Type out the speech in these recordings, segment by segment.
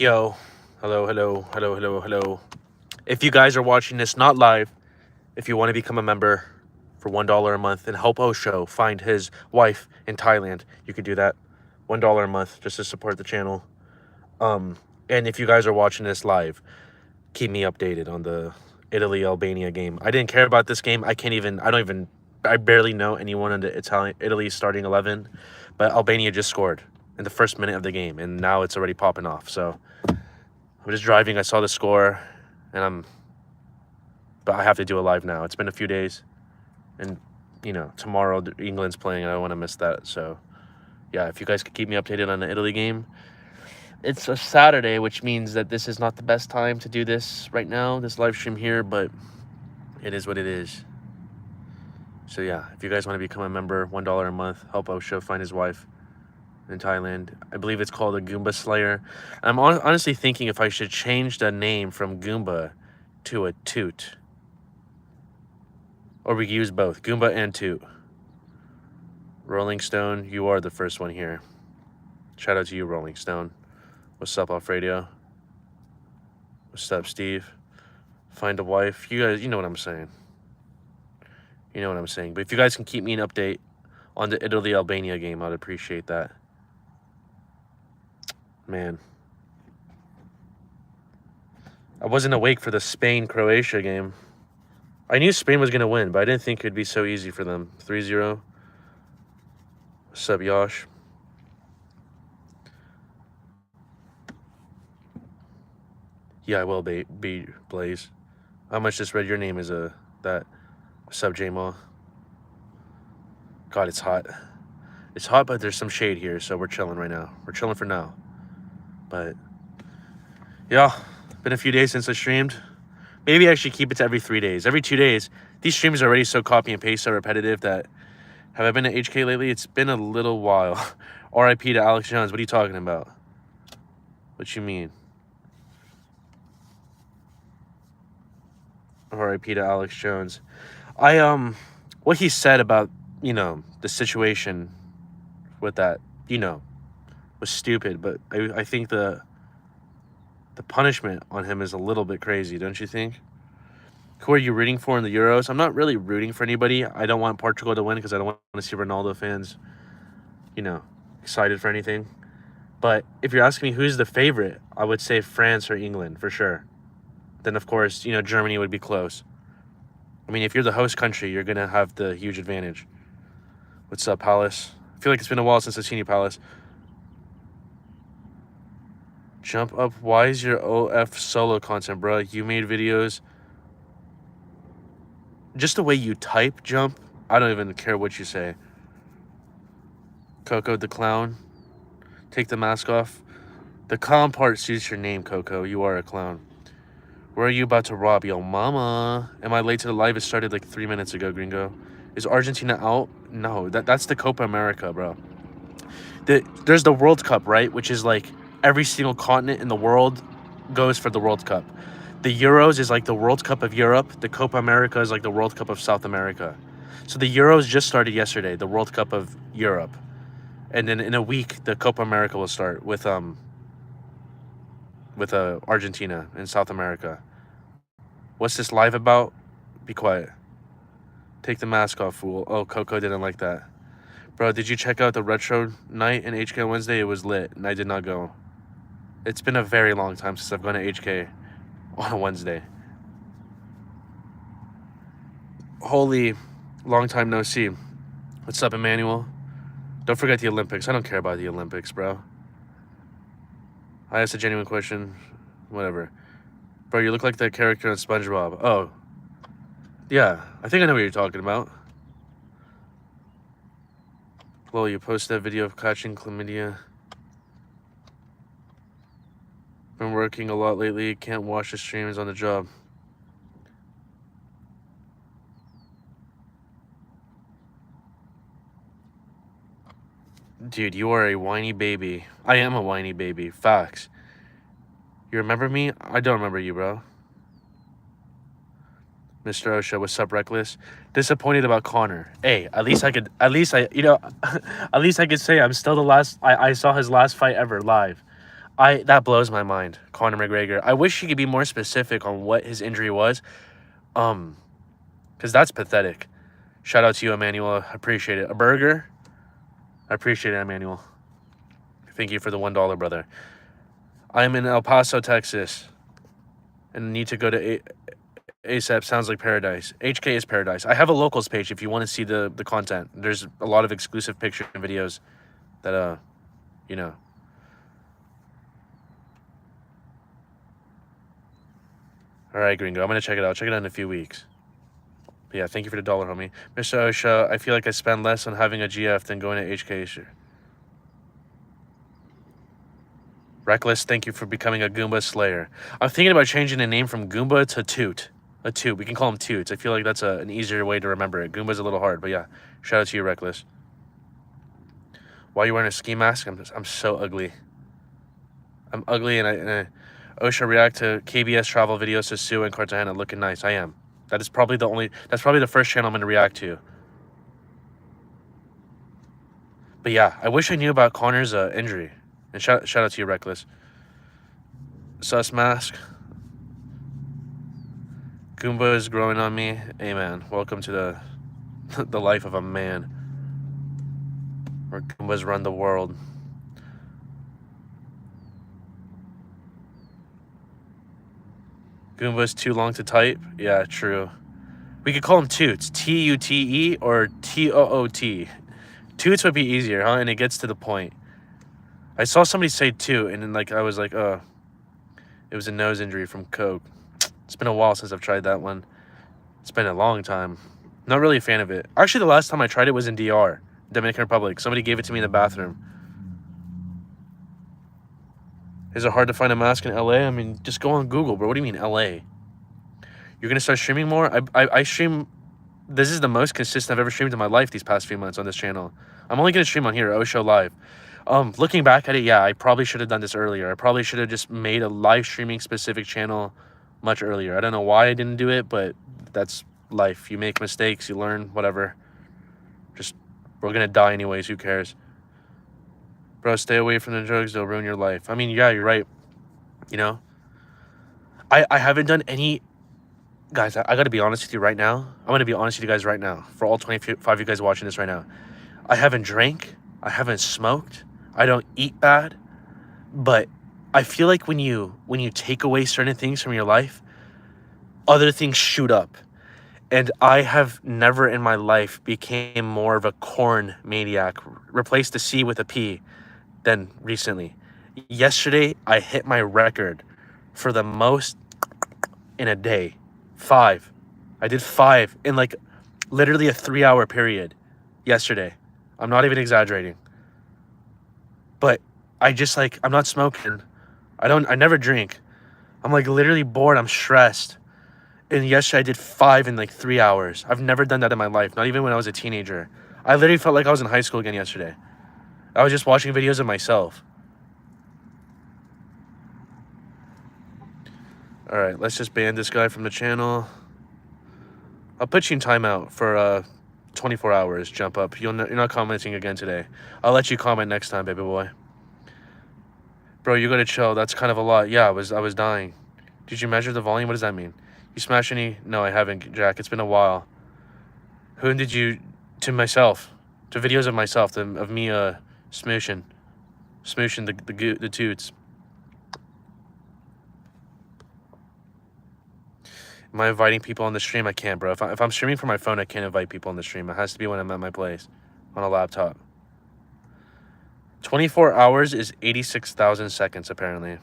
Yo, hello. If you guys are watching this not live, if you want to become a member for $1 a month and help Osho find his wife in Thailand, you can do that. $1 a month just to support the channel. And if you guys are watching this live, keep me updated on the Italy-Albania game. I didn't care about this game. I barely know anyone in the Italy starting 11, but Albania just scored in the first minute of the game, and now it's already popping off. So I'm just driving. I saw the score, but I have to do it live now. It's been a few days, and tomorrow England's playing. I don't want to miss that. So yeah, if you guys could keep me updated on the Italy game. It's a Saturday, which means that this is not the best time to do this right now, this live stream here, but it is what it is. So yeah, if you guys want to become a member, $1 a month, help Osho find his wife in Thailand. I believe it's called a Goomba Slayer. I'm honestly thinking if I should change the name from Goomba to a Toot. Or we use both, Goomba and Toot. Rolling Stone, you are the first one here. Shout out to you, Rolling Stone. What's up, Alfredo? What's up, Steve? Find a wife. You guys, you know what I'm saying. You know what I'm saying. But if you guys can keep me an update on the Italy-Albania game, I'd appreciate that. Man. I wasn't awake for the Spain-Croatia game. I knew Spain was going to win, but I didn't think it would be so easy for them. 3-0. What's up, Yosh? Yeah, I will be Blaze. I almost just read your name as that. What's up, J-Maw? God, it's hot. It's hot, but there's some shade here, so we're chilling right now. We're chilling for now. But yeah, been a few days since I streamed. Maybe I should keep it to every 3 days. Every 2 days. These streams are already so copy and paste, so repetitive that... Have I been to HK lately? It's been a little while. R.I.P. to Alex Jones. What are you talking about? What you mean? R.I.P. to Alex Jones. What he said about, the situation with that, was stupid. But I think the punishment on him is a little bit crazy, don't you think? Who are you rooting for in the Euros? I'm not really rooting for anybody. I don't want Portugal to win because I don't want to see Ronaldo fans, excited for anything. But if you're asking me who's the favorite, I would say France or England for sure. Then, of course, Germany would be close. I mean, if you're the host country, you're going to have the huge advantage. What's up, Palace? I feel like it's been a while since I've seen you, Palace. Jump up. Why is your OF solo content, bro? You made videos. Just the way you type, Jump. I don't even care what you say. Coco the clown. Take the mask off. The clown part suits your name, Coco. You are a clown. Where are you about to rob? Yo, mama. Am I late to the live? It started like 3 minutes ago, gringo. Is Argentina out? No, that's the Copa America, bro. There's the World Cup, right? Which is like every single continent in the world goes for the World Cup. The Euros is like the World Cup of Europe. The Copa America is like the World Cup of South America. So the Euros just started yesterday, the World Cup of Europe. And then in a week, the Copa America will start with Argentina in South America. What's this live about? Be quiet. Take the mask off, fool. Oh, Coco didn't like that. Bro, did you check out the retro night in HK Wednesday? It was lit, and I did not go. It's been a very long time since I've gone to HK on a Wednesday. Holy, long time no see. What's up, Emmanuel? Don't forget the Olympics. I don't care about the Olympics, bro. I asked a genuine question. Whatever. Bro, you look like that character on SpongeBob. Oh. Yeah, I think I know what you're talking about. Lol, you posted that video of catching chlamydia. Been working a lot lately. Can't watch the streams on the job. Dude, you are a whiny baby. I am a whiny baby. Facts. You remember me? I don't remember you, bro. Mr. Osha, what's up, Reckless? Disappointed about Connor. Hey, at least I could say I'm still the last. I saw his last fight ever live. That blows my mind. Conor McGregor. I wish he could be more specific on what his injury was. Because that's pathetic. Shout out to you, Emmanuel. I appreciate it. A burger? I appreciate it, Emmanuel. Thank you for the $1, brother. I'm in El Paso, Texas, and need to go to ASAP. Sounds like paradise. HK is paradise. I have a locals page if you want to see the content. There's a lot of exclusive pictures and videos that, you know. All right, Gringo. I'm going to check it out. Check it out in a few weeks. But yeah, thank you for the $1, homie. Mr. Osha, I feel like I spend less on having a GF than going to HK. Sure. Reckless, thank you for becoming a Goomba Slayer. I'm thinking about changing the name from Goomba to Toot. A Toot. We can call him Toots. I feel like that's an easier way to remember it. Goomba's a little hard, but yeah. Shout out to you, Reckless. Why are you wearing a ski mask? I'm so ugly. I'm ugly, and OSHA react to KBS travel videos to Sue and Cartagena looking nice. I am. That's probably the first channel I'm going to react to. But yeah, I wish I knew about Connor's injury. And shout out to you, Reckless. Sus mask. Goomba is growing on me. Amen. Welcome to the life of a man. Where Goombas run the world. Goomba's too long to type? Yeah, true. We could call him Toots. T-U-T-E or T-O-O-T. Toots would be easier, huh? And it gets to the point. I saw somebody say Toot, and then I was like, it was a nose injury from coke. It's been a while since I've tried that one. It's been a long time. Not really a fan of it. Actually, the last time I tried it was in DR, Dominican Republic. Somebody gave it to me in the bathroom. Is it hard to find a mask in LA? I mean, just go on Google, bro. What do you mean LA? You're going to start streaming more? I stream... This is the most consistent I've ever streamed in my life these past few months on this channel. I'm only going to stream on here, Osho Live. Looking back at it, yeah, I probably should have done this earlier. I probably should have just made a live streaming specific channel much earlier. I don't know why I didn't do it, but that's life. You make mistakes, you learn, whatever. Just, we're going to die anyways. Who cares? Bro, stay away from the drugs. They'll ruin your life. I mean, yeah, you're right. You know? I haven't done any... Guys, I got to be honest with you right now. I'm going to be honest with you guys right now. For all 25 of you guys watching this right now. I haven't drank. I haven't smoked. I don't eat bad. But I feel like when you take away certain things from your life, other things shoot up. And I have never in my life became more of a corn maniac. Replaced the C with a P than recently. Yesterday, I hit my record for the most in a day. 5. I did 5 in literally a 3-hour period yesterday. I'm not even exaggerating. But I just I'm not smoking. I never drink. I'm literally bored. I'm stressed. And yesterday I did 5 in 3 hours. I've never done that in my life. Not even when I was a teenager. I literally felt like I was in high school again yesterday. I was just watching videos of myself. Alright, let's just ban this guy from the channel. I'll put you in timeout for 24 hours. Jump up. You're not commenting again today. I'll let you comment next time, baby boy. Bro, you gotta chill. That's kind of a lot. Yeah, I was dying. Did you measure the volume? What does that mean? You smash any? No, I haven't, Jack. It's been a while. Who did you... To myself. To videos of myself. Of me smooshing. Smooshing the toots. Am I inviting people on the stream? I can't, bro. If I'm streaming from my phone, I can't invite people on the stream. It has to be when I'm at my place. On a laptop. 24 hours is 86,000 seconds, apparently.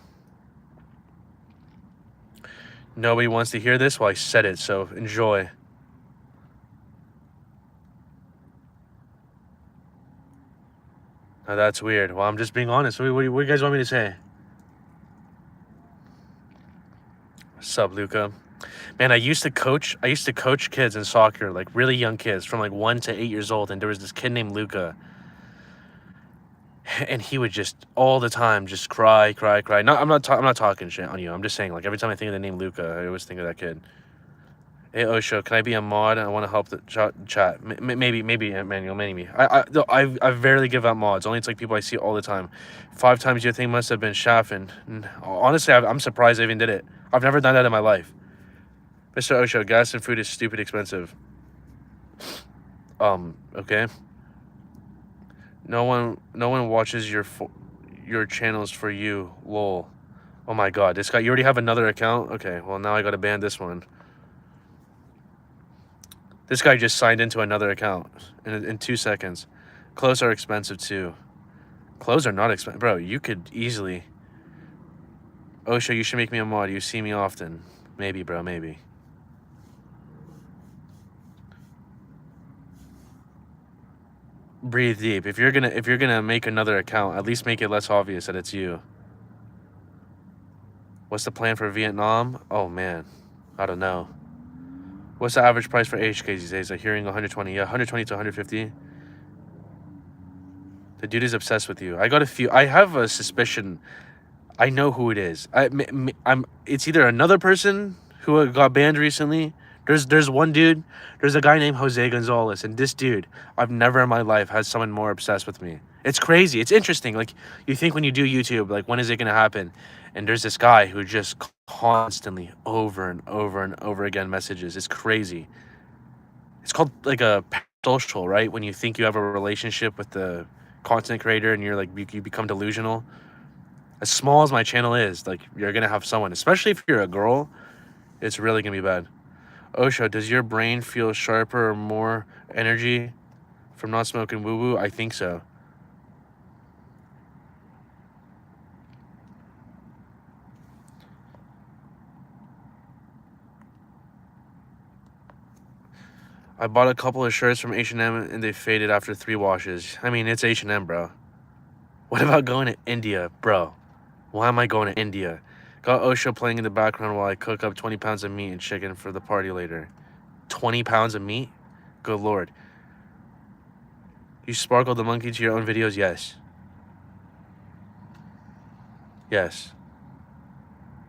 Nobody wants to hear this? Well, I said it, so enjoy. Now, that's weird. Well, I'm just being honest. What do you guys want me to say? Sup, Luca? Man, I used to coach kids in soccer, really young kids from 1 to 8 years old, and there was this kid named Luca. And he would just all the time just cry. No, I'm not talking shit on you. I'm just saying every time I think of the name Luca, I always think of that kid. Hey Osho, can I be a mod? I want to help the chat. Maybe Emmanuel, maybe. I rarely give out mods. Only it's like people I see all the time. 5 times your thing must have been Shaffin. Honestly, I'm surprised I even did it. I've never done that in my life. Mr. Osho, gas and food is stupid expensive. Okay. No one watches your channels for you. Lol. Oh my god, this guy. You already have another account? Okay, well now I gotta ban this one. This guy just signed into another account in 2 seconds. Clothes are expensive too. Clothes are not expensive. Bro, you could easily... Osho, you should make me a mod. You see me often. Maybe, bro, maybe. Breathe deep. If you're gonna make another account, at least make it less obvious that it's you. What's the plan for Vietnam? Oh man, I don't know. What's the average price for HK these days? I'm hearing 120. Yeah, 120 to 150. The dude is obsessed with you. I have a suspicion. I know who it is. It's either another person who got banned recently. There's one dude. There's a guy named Jose Gonzalez, and this dude, I've never in my life had someone more obsessed with me. It's crazy. It's interesting. Like, you think when you do YouTube, like, when is it gonna happen? And there's this guy who just constantly, over and over and over again, messages. It's crazy. It's called like a social, right? When you think you have a relationship with the content creator, and you're like, you become delusional. As small as my channel is, like, you're gonna have someone, especially if you're a girl, it's really gonna be bad. Osho, does your brain feel sharper or more energy from not smoking woo-woo? I think so. I bought a couple of shirts from H&M and they faded after 3 washes. I mean, it's H&M, bro. What about going to India, bro? Why am I going to India? Got Osho playing in the background while I cook up 20 pounds of meat and chicken for the party later. 20 pounds of meat? Good lord. You sparkled the monkey to your own videos? Yes. Yes.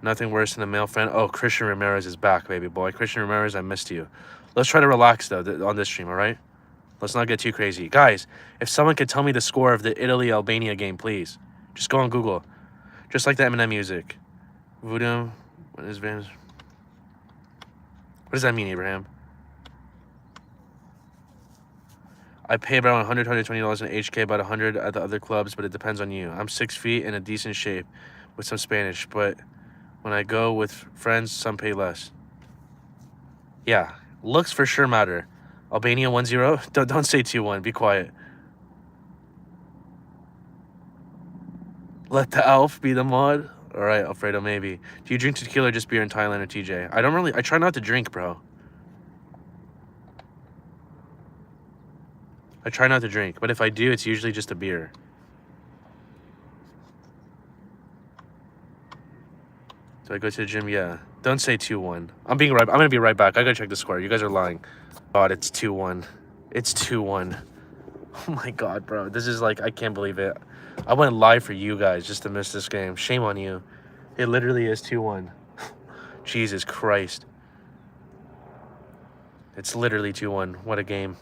Nothing worse than a male friend. Oh, Christian Ramirez is back, baby boy. Christian Ramirez, I missed you. Let's try to relax, though, on this stream, all right? Let's not get too crazy. Guys, if someone could tell me the score of the Italy-Albania game, please. Just go on Google. Just like the Eminem music. Voodoo. What does that mean, Abraham? I pay about $100, $120 in HK, about $100 at the other clubs, but it depends on you. I'm 6 feet in a decent shape with some Spanish, but when I go with friends, some pay less. Yeah, looks for sure matter. Albania 1-0? Don't say 2-1. Be quiet. Let the Alf be the mod? All right, Alfredo, maybe. Do you drink tequila or just beer in Thailand or TJ? I try not to drink, bro. I try not to drink, but if I do, it's usually just a beer. Do I go to the gym? Yeah. Don't say 2-1. I'm gonna be right back. I gotta check the score. You guys are lying. God, it's 2-1. It's 2-1. Oh my god, bro. This is like, I can't believe it. I went live for you guys just to miss this game. Shame on you. It literally is 2-1. Jesus Christ. It's literally 2-1. What a game.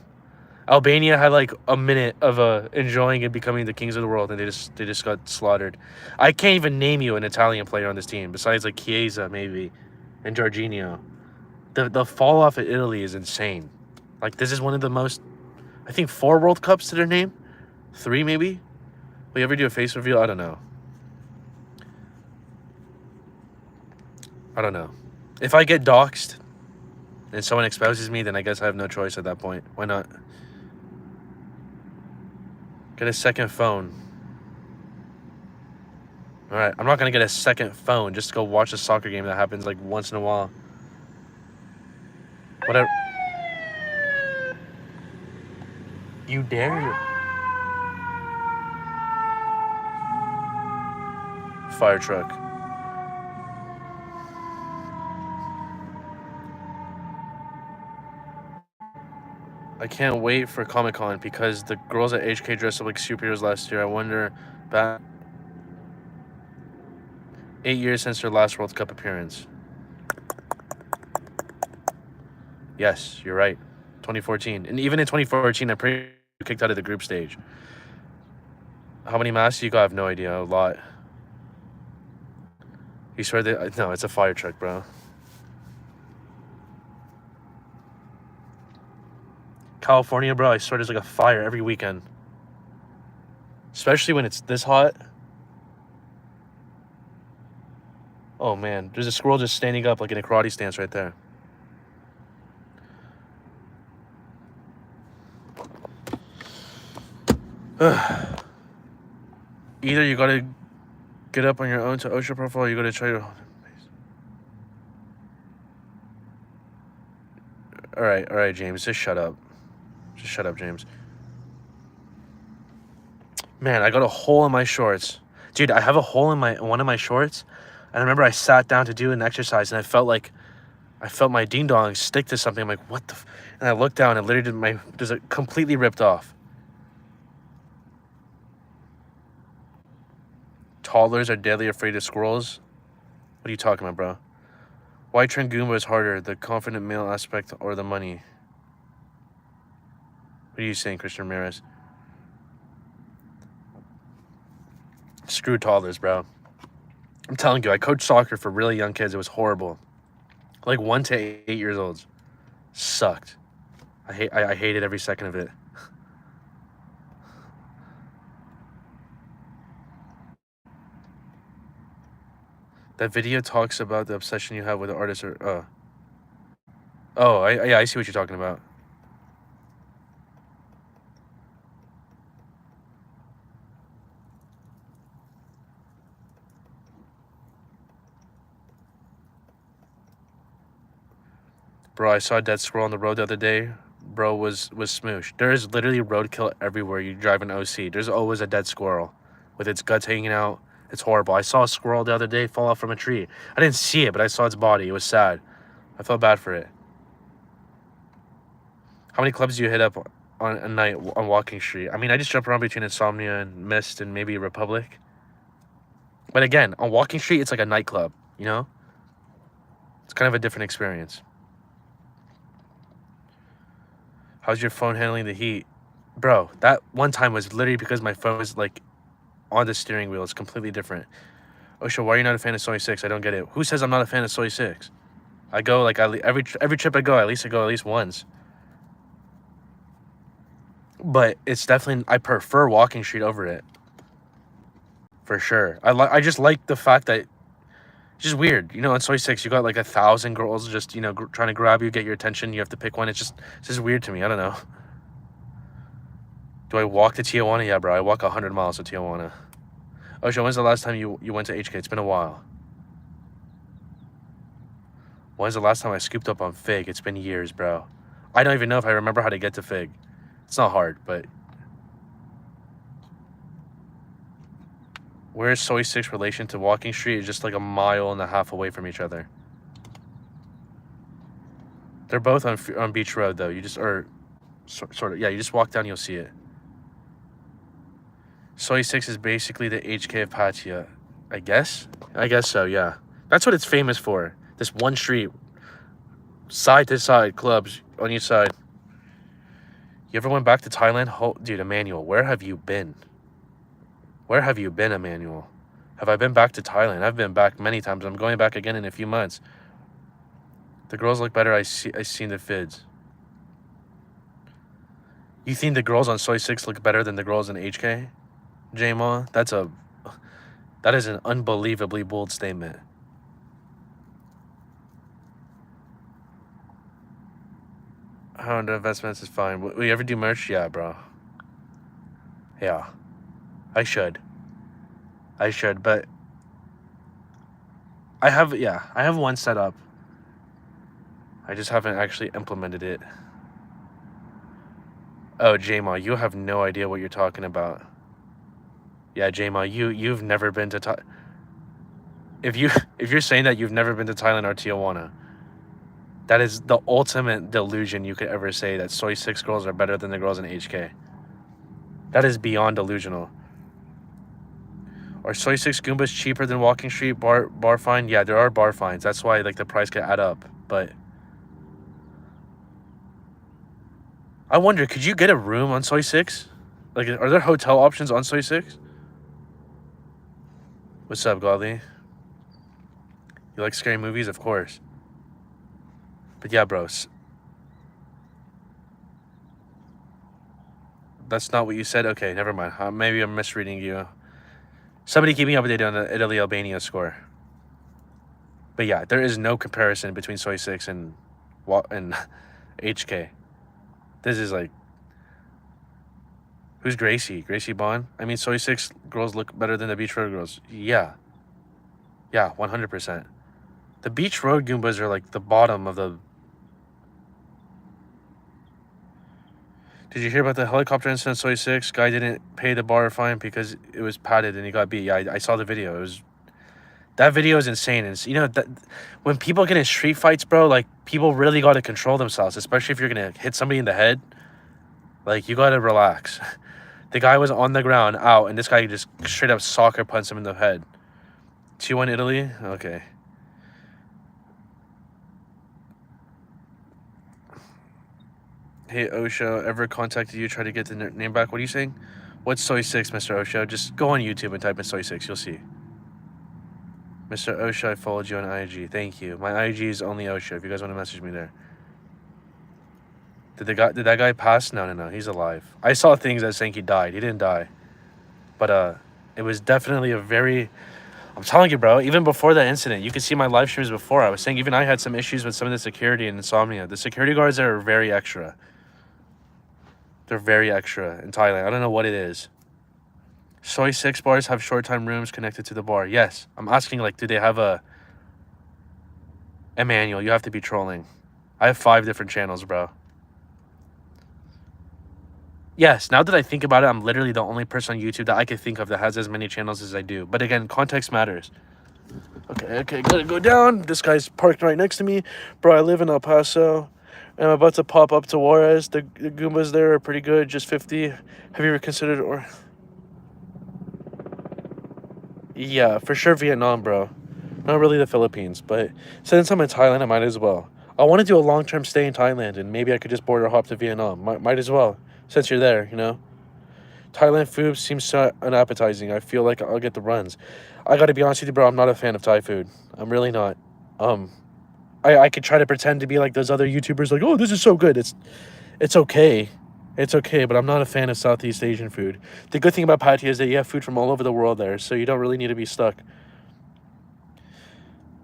Albania had like a minute of enjoying and becoming the kings of the world, and they just got slaughtered. I can't even name you an Italian player on this team besides like Chiesa maybe and Jorginho. The fall off at Italy is insane. Like, this is one of the most, I think, 4 World Cups to their name, 3 maybe. Will you ever do a face reveal? I don't know. I don't know. If I get doxxed and someone exposes me, then I guess I have no choice at that point. Why not? Get a second phone. All right, I'm not gonna get a second phone just to go watch a soccer game that happens like once in a while. Whatever. You dare? Fire truck. I can't wait for Comic-Con because the girls at HK dressed up like superheroes last year. I wonder back 8 years since their last World Cup appearance. Yes, you're right. 2014. And even in 2014, I'm pretty kicked out of the group stage. How many masks you got? I have no idea. A lot. You swear that? No, it's a fire truck, bro. California, bro, I swear there's like a fire every weekend. Especially when it's this hot. Oh, man. There's a squirrel just standing up like in a karate stance right there. Either you gotta get up on your own to OSHA profile, or you gotta try to... Alright, James. Just shut up. Just shut up, James. Man, I got a hole in my shorts. Dude, I have a hole in one of my shorts. And I remember I sat down to do an exercise, and I felt my ding dong stick to something. I'm like, what the? And I looked down, and literally there's a completely ripped off. Toddlers are deadly afraid of squirrels. What are you talking about, bro? Why train Goomba is harder, the confident male aspect or the money? What are you saying, Christian Ramirez? Screw toddlers, bro. I'm telling you, I coached soccer for really young kids. It was horrible. Like 1 to 8 years old. Sucked. I hated every second of it. That video talks about the obsession you have with the artist or I see what you're talking about. Bro, I saw a dead squirrel on the road the other day. Bro was smooshed. There is literally roadkill everywhere you drive an OC. There's always a dead squirrel with its guts hanging out. It's horrible. I saw a squirrel the other day fall off from a tree. I didn't see it, but I saw its body. It was sad. I felt bad for it. How many clubs do you hit up on a night on Walking Street? I mean, I just jump around between Insomnia and Mist and maybe Republic. But again, on Walking Street, it's like a nightclub, you know? It's kind of a different experience. How's your phone handling the heat? Bro, that one time was literally because my phone was like on the steering wheel. It's completely different. Osha, why are you not a fan of Soy 6? I don't get it. Who says I'm not a fan of Soy 6? I go like every trip I go, at least once. But it's definitely, I prefer Walking Street over it. For sure. I just like the fact that it's just weird. You know, on Soy 6, you got like 1,000 girls just, you know, trying to grab you, get your attention. You have to pick one. It's just weird to me. I don't know. Do I walk to Tijuana? Yeah, bro. I walk 100 miles to Tijuana. Osha, when's the last time you went to HK? It's been a while. When's the last time I scooped up on Fig? It's been years, bro. I don't even know if I remember how to get to Fig. It's not hard, but... Where's Soy 6 relation to Walking Street? It's just like 1.5 miles away from each other. They're both on Beach Road, though. You just... Or... Sort of... Yeah, you just walk down, you'll see it. Soy 6 is basically the HK of Patia. I guess? I guess so, yeah. That's what it's famous for. This one street. Side-to-side clubs on each side. You ever went back to Thailand? Dude, Emmanuel, where have you been? Where have you been, Emmanuel? Have I been back to Thailand? I've been back many times. I'm going back again in a few months. The girls look better. I seen the vids. You think the girls on Soy 6 look better than the girls in HK? J-Ma? That is an unbelievably bold statement. Honda Investments is fine. Will you ever do merch? Yeah, bro. Yeah. I should, but I have one set up. I just haven't actually implemented it. Oh, J-Ma, you have no idea what you're talking about. Yeah, J-Ma, you've never been to Thailand. If you're saying that you've never been to Thailand or Tijuana, that is the ultimate delusion you could ever say, that Soy 6 girls are better than the girls in HK. That is beyond delusional. Are Soy 6 Goombas cheaper than Walking Street bar fine? Yeah, there are bar fines. That's why like the price could add up. But I wonder, could you get a room on Soy 6? Like, are there hotel options on Soy 6? What's up, Godly? You like scary movies? Of course. But yeah, bros. That's not what you said? Okay, never mind. Maybe I'm misreading you. Somebody keep me updated on the Italy-Albania score. But yeah, there is no comparison between Soy 6 and HK. This is like... Who's Gracie? Gracie Bond? I mean, Soy 6 girls look better than the Beach Road girls. Yeah. Yeah, 100%. The Beach Road Goombas are like the bottom of the... Did you hear about the helicopter incident Soy 6? Guy didn't pay the bar fine because it was padded and he got beat. Yeah, I saw the video. It was... That video is insane. And you know, that when people get in street fights, bro, like, people really got to control themselves, especially if you're going to hit somebody in the head. Like, you got to relax. The guy was on the ground, out, and this guy just straight up soccer punched him in the head. 2-1 Italy? Okay. Hey, Osho, ever contacted you, try to get the name back? What are you saying? What's Soy 6, Mr. Osho? Just go on YouTube and type in Soy 6. You'll see. Mr. Osho, I followed you on IG. Thank you. My IG is only Osho, if you guys want to message me there. Did that guy pass? No. He's alive. I saw things that saying he died. He didn't die. But it was definitely a very... I'm telling you, bro, even before that incident, you can see my live streams before. I was saying even I had some issues with some of the security and insomnia. The security guards there are very extra. They're very extra in Thailand. I don't know what it is. Soy 6 bars have short-time rooms connected to the bar. Yes. I'm asking, like, do they have a... Emmanuel, you have to be trolling. I have 5 different channels, bro. Yes, now that I think about it, I'm literally the only person on YouTube that I can think of that has as many channels as I do. But again, context matters. Okay, gotta go down. This guy's parked right next to me. Bro, I live in El Paso. And I'm about to pop up to Juarez. The Goombas there are pretty good, just 50. Have you ever considered... or? Yeah, for sure Vietnam, bro. Not really the Philippines, but since I'm in Thailand, I might as well. I want to do a long-term stay in Thailand, and maybe I could just border hop to Vietnam. Might as well, since you're there, you know? Thailand food seems so unappetizing. I feel like I'll get the runs. I gotta be honest with you, bro, I'm not a fan of Thai food. I'm really not. I could try to pretend to be like those other YouTubers, like, oh, this is so good. It's okay. It's okay, but I'm not a fan of Southeast Asian food. The good thing about Pattaya is that you have food from all over the world there, so you don't really need to be stuck.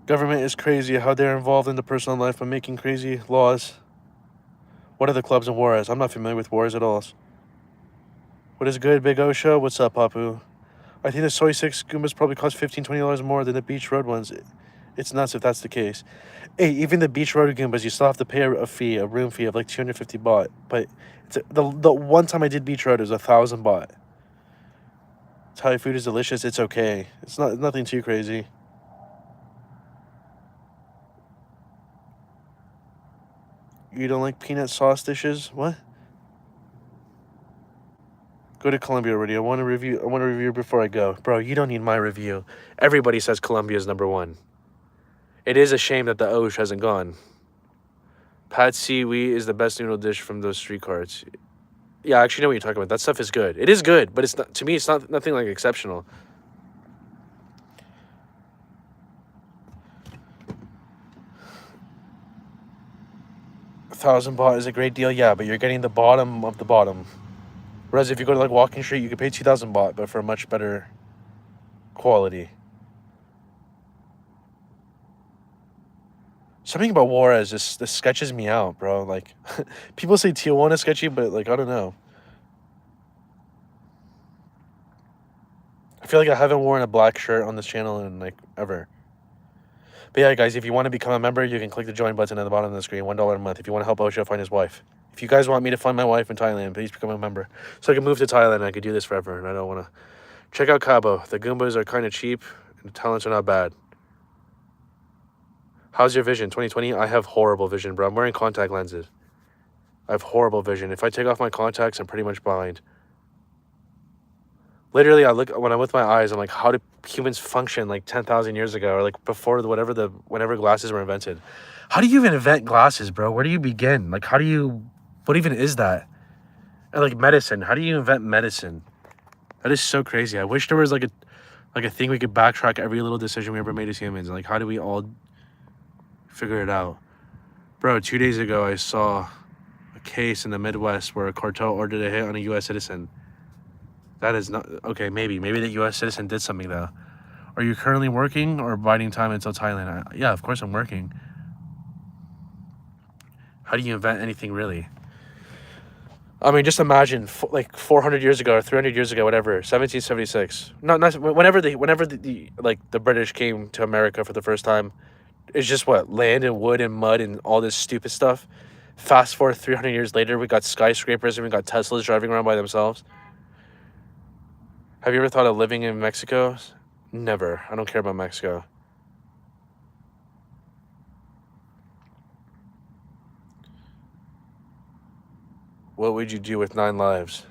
Government is crazy how they're involved in the personal life by making crazy laws. What are the clubs in Juarez? I'm not familiar with Juarez at all. What is good, Big Osho? What's up, Papu? I think the Soy 6 Goombas probably cost $15, $20 more than the Beach Road ones. It's nuts if that's the case. Hey, even the Beach Road Goombas, you still have to pay a room fee of like 250 baht. But the one time I did Beach Road, it was 1,000 baht. Thai food is delicious. It's okay. It's nothing too crazy. You don't like peanut sauce dishes? What? Go to Colombia already. I want to review before I go. Bro, you don't need my review. Everybody says Colombia is #1. It is a shame that the Osh hasn't gone. Pad See Wee is the best noodle dish from those street carts. Yeah, I actually know what you're talking about. That stuff is good. It is good, but it's not, to me, it's nothing like exceptional. $1,000 baht is a great deal, yeah, but you're getting the bottom of the bottom. Whereas if you go to like Walking Street, you could pay 2,000 baht, but for a much better quality. Something about Juarez just this sketches me out, bro. Like, people say Tijuana sketchy, but like, I don't know. I feel like I haven't worn a black shirt on this channel in like ever. But yeah, guys, if you want to become a member, you can click the join button at the bottom of the screen. $1 a month. If you want to help Osho find his wife. If you guys want me to find my wife in Thailand, please become a member. So I can move to Thailand and I could do this forever. And I don't want to. Check out Cabo. The Goombas are kind of cheap and the talents are not bad. How's your vision? 2020? I have horrible vision, bro. I'm wearing contact lenses. I have horrible vision. If I take off my contacts, I'm pretty much blind. Literally, when I'm with my eyes, I'm like, how did humans function like 10,000 years ago, or like before whenever glasses were invented? How do you even invent glasses, bro? Where do you begin? Like, what even is that? And like medicine, how do you invent medicine? That is so crazy. I wish there was like a thing we could backtrack every little decision we ever made as humans. Like, how do we all figure it out? Bro, 2 days ago, I saw a case in the Midwest where a cartel ordered a hit on a U.S. citizen. That is not... Okay, maybe. Maybe the U.S. citizen did something, though. Are you currently working or biding time until Thailand? Yeah, of course I'm working. How do you invent anything, really? I mean, just imagine, like 400 years ago or 300 years ago, whatever, 1776. Not whenever the British came to America for the first time. It's just what, land and wood and mud and all this stupid stuff. Fast forward 300 years later, we got skyscrapers and we got Teslas driving around by themselves. Have you ever thought of living in Mexico? Never. I don't care about Mexico. What would you do with 9 lives?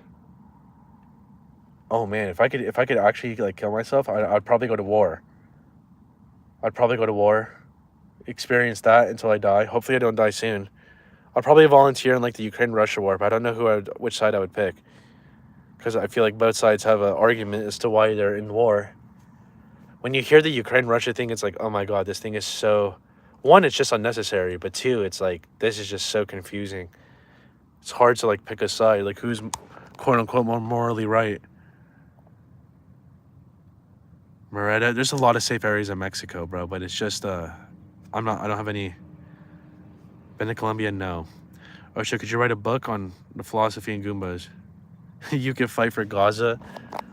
Oh man, if I could actually like kill myself, I'd probably go to war. I'd probably go to war, experience that until I die. Hopefully I don't die soon. I'll probably volunteer in like the Ukraine-Russia war, but I don't know which side I would pick. Because I feel like both sides have an argument as to why they're in war. When you hear the Ukraine-Russia thing, it's like, oh my god, this thing is so... One, it's just unnecessary, but two, it's like, this is just so confusing. It's hard to like pick a side, like who's quote-unquote more morally right. Moretta, there's a lot of safe areas in Mexico, bro, but it's just, I don't have any... Been to Colombia? No. Osha, could you write a book on the philosophy and Goombas? You could fight for Gaza?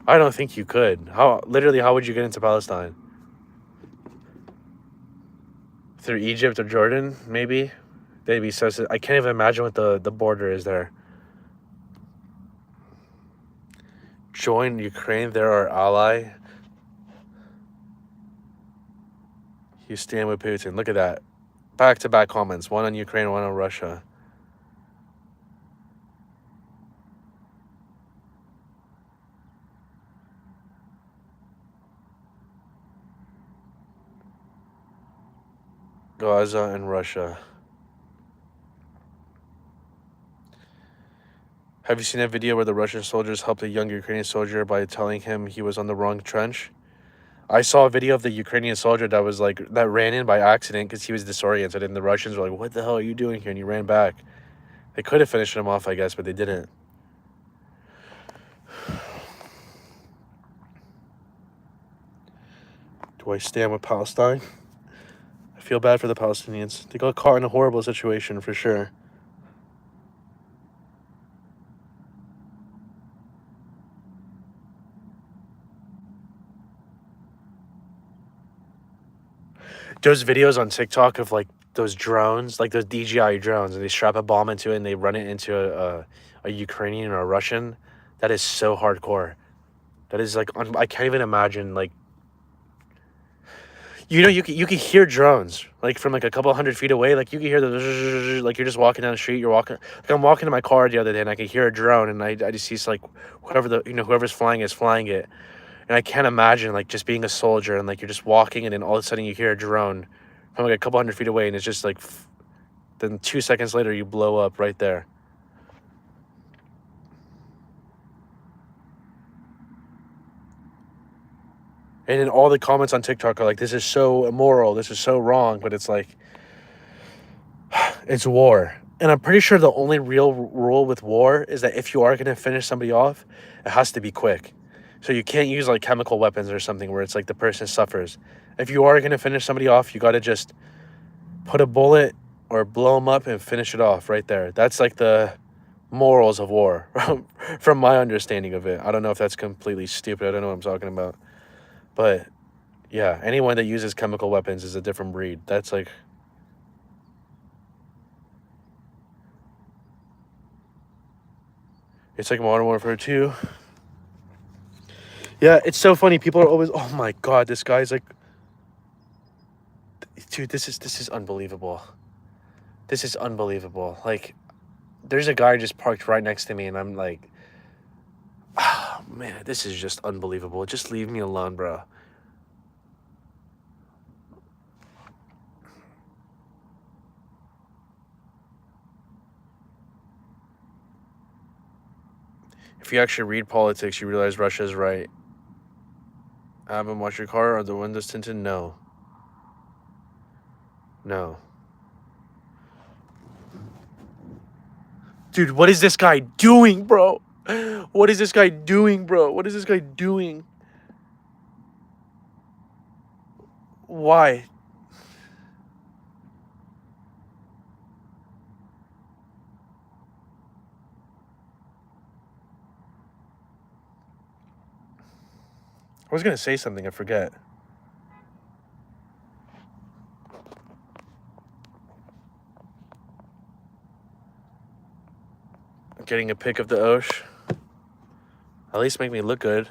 I don't think you could. How would you get into Palestine? Through Egypt or Jordan, maybe? They'd be so... I can't even imagine what the border is there. Join Ukraine, they're our ally. You stand with Putin. Look at that. Back-to-back comments. One on Ukraine, one on Russia. Gaza and Russia. Have you seen that video where the Russian soldiers helped a young Ukrainian soldier by telling him he was on the wrong trench? I saw a video of the Ukrainian soldier that ran in by accident because he was disoriented, and the Russians were like, what the hell are you doing here? And he ran back. They could have finished him off, I guess, but they didn't. Do I stand with Palestine? I feel bad for the Palestinians. They got caught in a horrible situation for sure. Those videos on TikTok of like those drones, like those DJI drones, and they strap a bomb into it and they run it into a Ukrainian or a Russian. That is so hardcore. That is like I can't even imagine. Like, you can hear drones like from like a couple 100 feet away. Like you can hear the like you're just walking down the street. You're walking like I'm walking to my car the other day and I can hear a drone and I just see like whoever's flying is flying it. And I can't imagine like just being a soldier and like you're just walking and then all of a sudden you hear a drone from like a couple 100 feet away and it's just like then 2 seconds later you blow up right there. And then all the comments on TikTok are like, this is so immoral, this is so wrong, but it's like, it's war. And I'm pretty sure the only real rule with war is that if you are going to finish somebody off, it has to be quick. So you can't use like chemical weapons or something where it's like the person suffers. If you are going to finish somebody off, you got to just put a bullet or blow them up and finish it off right there. That's like the morals of war from my understanding of it. I don't know if that's completely stupid. I don't know what I'm talking about. But yeah, anyone that uses chemical weapons is a different breed. That's like... It's like Modern Warfare 2. Yeah, it's so funny. People are always, oh my god, this guy's like... Dude, this is unbelievable. This is unbelievable. Like, there's a guy just parked right next to me, and I'm like... Oh, man, this is just unbelievable. Just leave me alone, bro. If you actually read politics, you realize Russia is right. Have them wash your car. Are the windows tinted? No. No. Dude, what is this guy doing, bro? What is this guy doing, bro? What is this guy doing? Why? I was gonna say something, I forget. Getting a pic of the Osh. At least make me look good.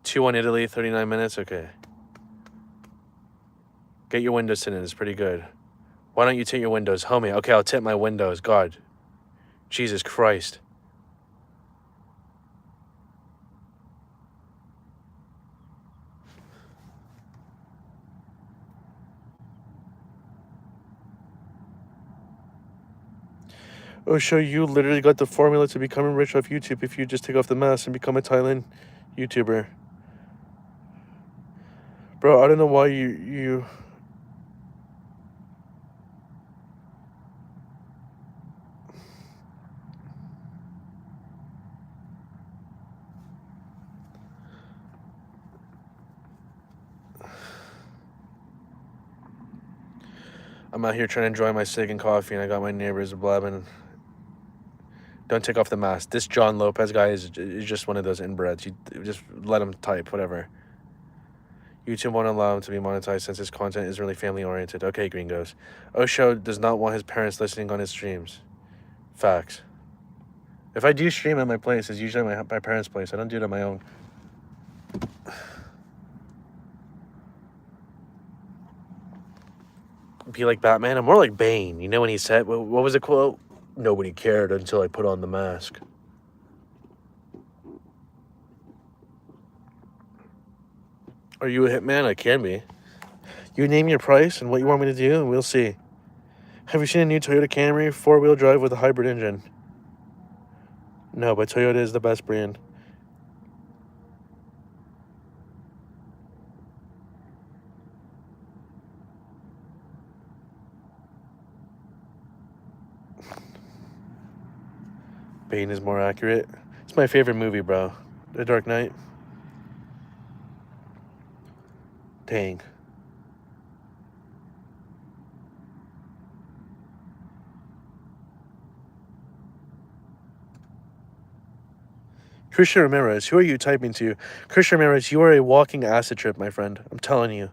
2-1 Italy, 39 minutes. Okay. Get your windows tinted. It's pretty good. Why don't you tint your windows? Homie, okay, I'll tint my windows. God. Jesus Christ. Oh, show you literally got the formula to becoming rich off YouTube if you just take off the mask and become a Thailand YouTuber. Bro, I don't know why you... I'm out here trying to enjoy my steak and coffee, and I got my neighbors blabbing. Don't take off the mask. This John Lopez guy is just one of those inbreds. You just let him type, whatever. YouTube won't allow him to be monetized since his content isn't really family-oriented. Okay, gringos. Osho does not want his parents listening on his streams. Facts. If I do stream at my place, it's usually at my parents' place. I don't do it at my own. Be like Batman? I'm more like Bane. You know when he said, what was the quote? Nobody cared until I put on the mask. Are you a hitman? I can be. You name your price and what you want me to do, and we'll see. Have you seen a new Toyota Camry 4-wheel drive with a hybrid engine? No, but Toyota is the best brand. Bane is more accurate. It's my favorite movie, bro. The Dark Knight. Dang. Christian Ramirez, who are you typing to? Christian Ramirez, you are a walking acid trip, my friend. I'm telling you.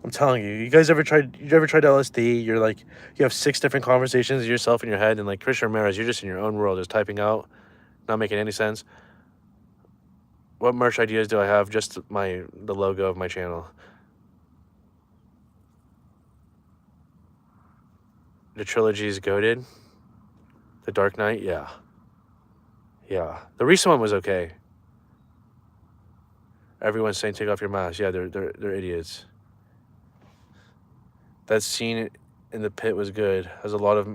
I'm telling you. You ever tried LSD? You're like, you have 6 different conversations of yourself in your head, and like Christian Ramirez, you're just in your own world, just typing out, not making any sense. What merch ideas do I have? Just the logo of my channel. The trilogy is goated. The Dark Knight, yeah. Yeah. The recent one was okay. Everyone's saying take off your mask. Yeah, they're idiots. That scene in the pit was good. Has a lot of...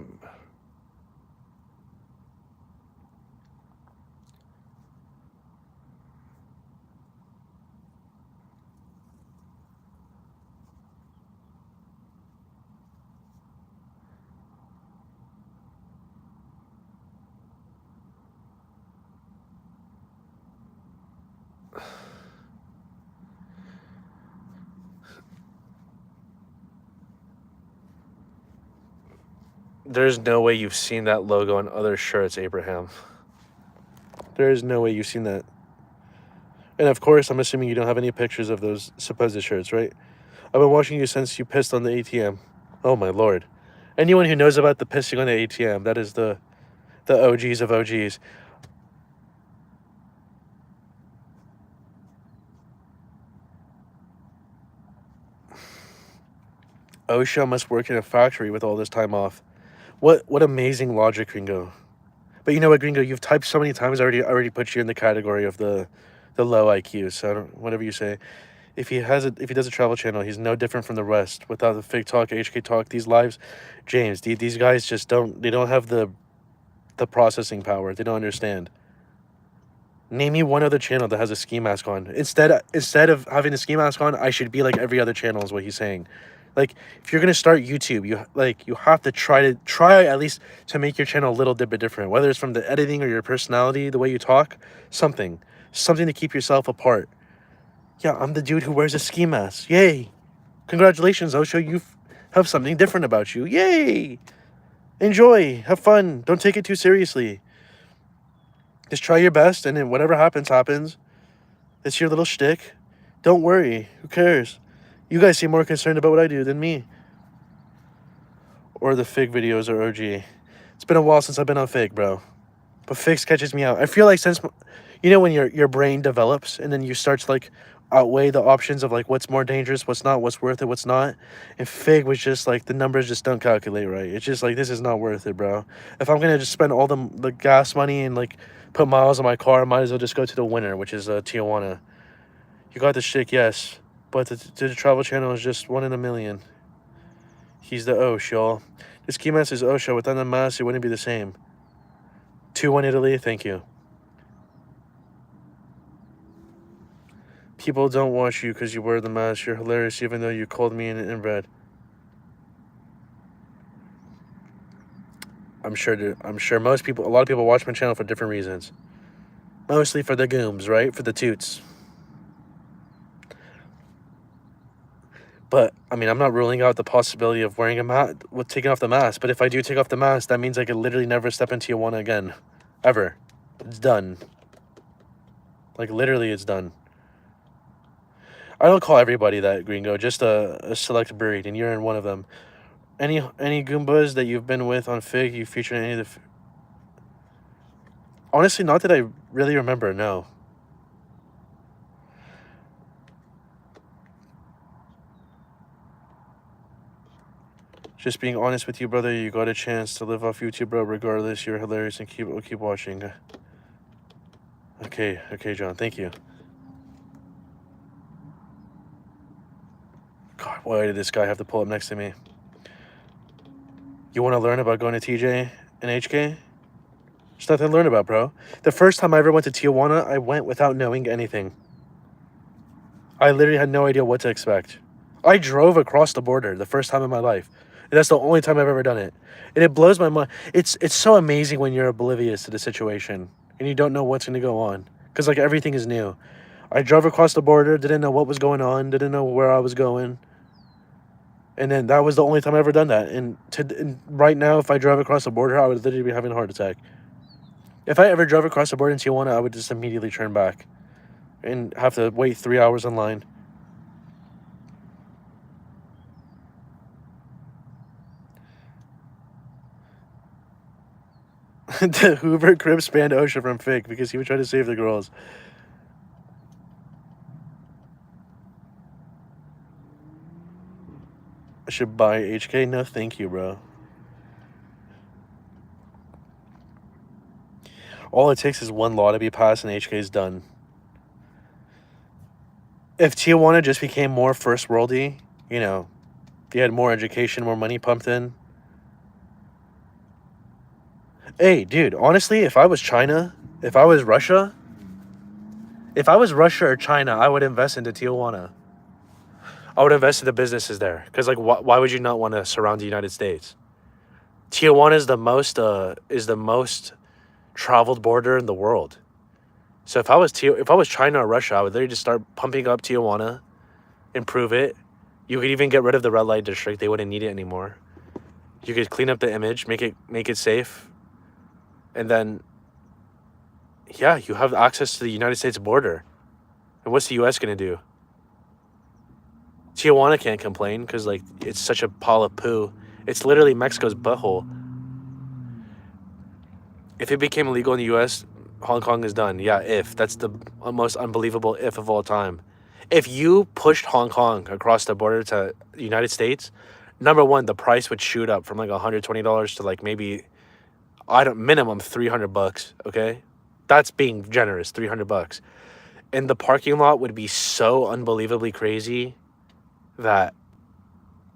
There's no way you've seen that logo on other shirts, Abraham. There is no way you've seen that. And of course, I'm assuming you don't have any pictures of those supposed shirts, right? I've been watching you since you pissed on the ATM. Oh my lord. Anyone who knows about the pissing on the ATM, that is the OGs of OGs. Osho must work in a factory with all this time off. What amazing logic, Gringo. But you know what, Gringo? You've typed so many times. I already put you in the category of the low IQ. So whatever you say. If he does a travel channel, he's no different from the rest. Without the fake talk, HK talk, these lives, James, these guys just don't have the the processing power. They don't understand. Name me one other channel that has a ski mask on. Instead of having a ski mask on, I should be like every other channel is what he's saying. Like, if you're gonna start YouTube, you have to try at least to make your channel a little bit different. Whether it's from the editing or your personality, the way you talk, something to keep yourself apart. Yeah, I'm the dude who wears a ski mask. Yay! Congratulations, Osho. You have something different about you. Yay! Enjoy. Have fun. Don't take it too seriously. Just try your best, and then whatever happens, happens. It's your little shtick. Don't worry. Who cares? You guys seem more concerned about what I do than me. Or the Fig videos or OG. It's been a while since I've been on Fig, bro. But Fig sketches me out. I feel like since, you know, when your brain develops and then you start to like outweigh the options of like what's more dangerous, what's not, what's worth it, what's not. And Fig was just like the numbers just don't calculate right. It's just like, this is not worth it, bro. If I'm gonna just spend all the gas money and like put miles on my car, I might as well just go to the winner, which is Tijuana. You got the shtick, yes, but the travel channel is just 1 in a million. He's the Osh, y'all. The ski mask is Osho. Without the mask, it wouldn't be the same. 2-1 Italy, thank you. People don't watch you because you wear the mask. You're hilarious, even though you called me an inbred. I'm sure most people, a lot of people watch my channel for different reasons. Mostly for the gooms, right? For the toots. But, I mean, I'm not ruling out the possibility of wearing a mask, with taking off the mask. But if I do take off the mask, that means I could literally never step into Tijuana again. Ever. It's done. Like, literally, it's done. I don't call everybody that, Gringo. Just a select breed, and you're in one of them. Any Goombas that you've been with on Fig, you featured in any of the... Honestly, not that I really remember, no. Just being honest with you, brother, you got a chance to live off YouTube, bro. Regardless, you're hilarious, and keep watching. Okay, John, thank you. God, why did this guy have to pull up next to me? You want to learn about going to TJ and HK? There's nothing to learn about, bro. The first time I ever went to Tijuana, I went without knowing anything. I literally had no idea what to expect. I drove across the border the first time in my life. And that's the only time I've ever done it. And it blows my mind. It's so amazing when you're oblivious to the situation and you don't know what's going to go on. Because, like, everything is new. I drove across the border, didn't know what was going on, didn't know where I was going. And then that was the only time I've ever done that. And right now, if I drove across the border, I would literally be having a heart attack. If I ever drove across the border in Tijuana, I would just immediately turn back and have to wait 3 hours in line. The Hoover crib spanned OSHA from Fig because he would try to save the girls. I should buy HK? No, thank you, bro. All it takes is one law to be passed and HK's done. If Tijuana just became more first worldy, you know, they had more education, more money pumped in. Hey, dude, honestly, if I was China, if I was Russia or China, I would invest into Tijuana. I would invest in the businesses there. Because, like, why would you not want to surround the United States? Tijuana is the most traveled border in the world. So if I was China or Russia, I would literally just start pumping up Tijuana, improve it. You could even get rid of the red light district. They wouldn't need it anymore. You could clean up the image, make it safe. And then, yeah, you have access to the United States border. And what's the U.S. going to do? Tijuana can't complain because, like, it's such a pile of poo. It's literally Mexico's butthole. If it became illegal in the U.S., Hong Kong is done. Yeah, if. That's the most unbelievable if of all time. If you pushed Hong Kong across the border to the United States, number one, the price would shoot up from like $120 to like maybe, minimum $300, okay? That's being generous, $300. And the parking lot would be so unbelievably crazy that,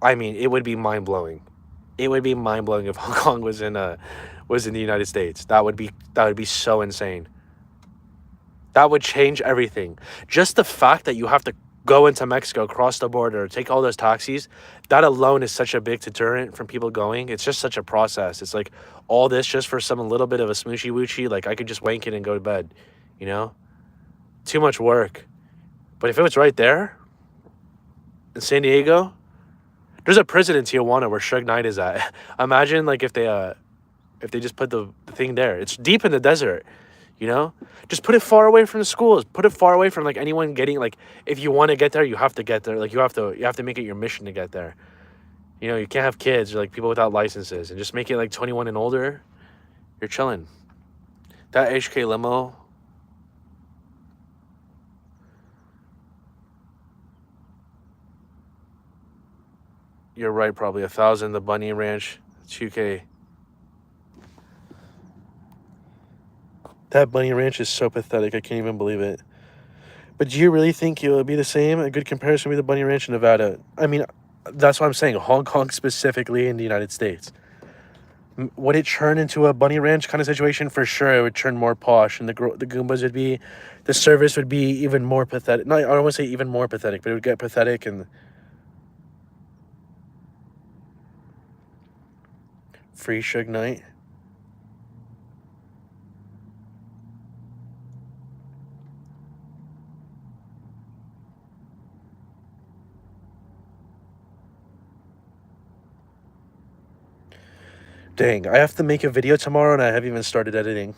I mean, it would be mind-blowing. It would be mind-blowing if Hong Kong was in was in the United States. That would be so insane. That would change everything. Just the fact that you have to go into Mexico, cross the border, take all those taxis, that alone is such a big deterrent from people going. It's just such a process. It's like all this just for some little bit of a smoochy woochy. Like I could just wank it and go to bed, you know? Too much work. But if it was right there in San Diego, there's a prison in Tijuana where Suge Knight is at. Imagine like if they just put the thing there. It's deep in the desert, you know? Just put it far away from the schools. Put it far away from like anyone getting like if you want to get there, you have to get there. Like you have to make it your mission to get there. You know, you can't have kids or like people without licenses and just make it like 21 and older. You're chilling. That HK limo. You're right, probably 1,000. The Bunny Ranch, 2K. That Bunny Ranch is so pathetic. I can't even believe it. But do you really think it will be the same? A good comparison with the Bunny Ranch in Nevada? I mean, that's what I'm saying. Hong Kong specifically in the United States. Would it turn into a Bunny Ranch kind of situation? For sure, it would turn more posh, and the Goombas would be, the service would be even more pathetic. No, I don't want to say even more pathetic, but it would get pathetic and free Suge Knight. Dang, I have to make a video tomorrow and I haven't even started editing.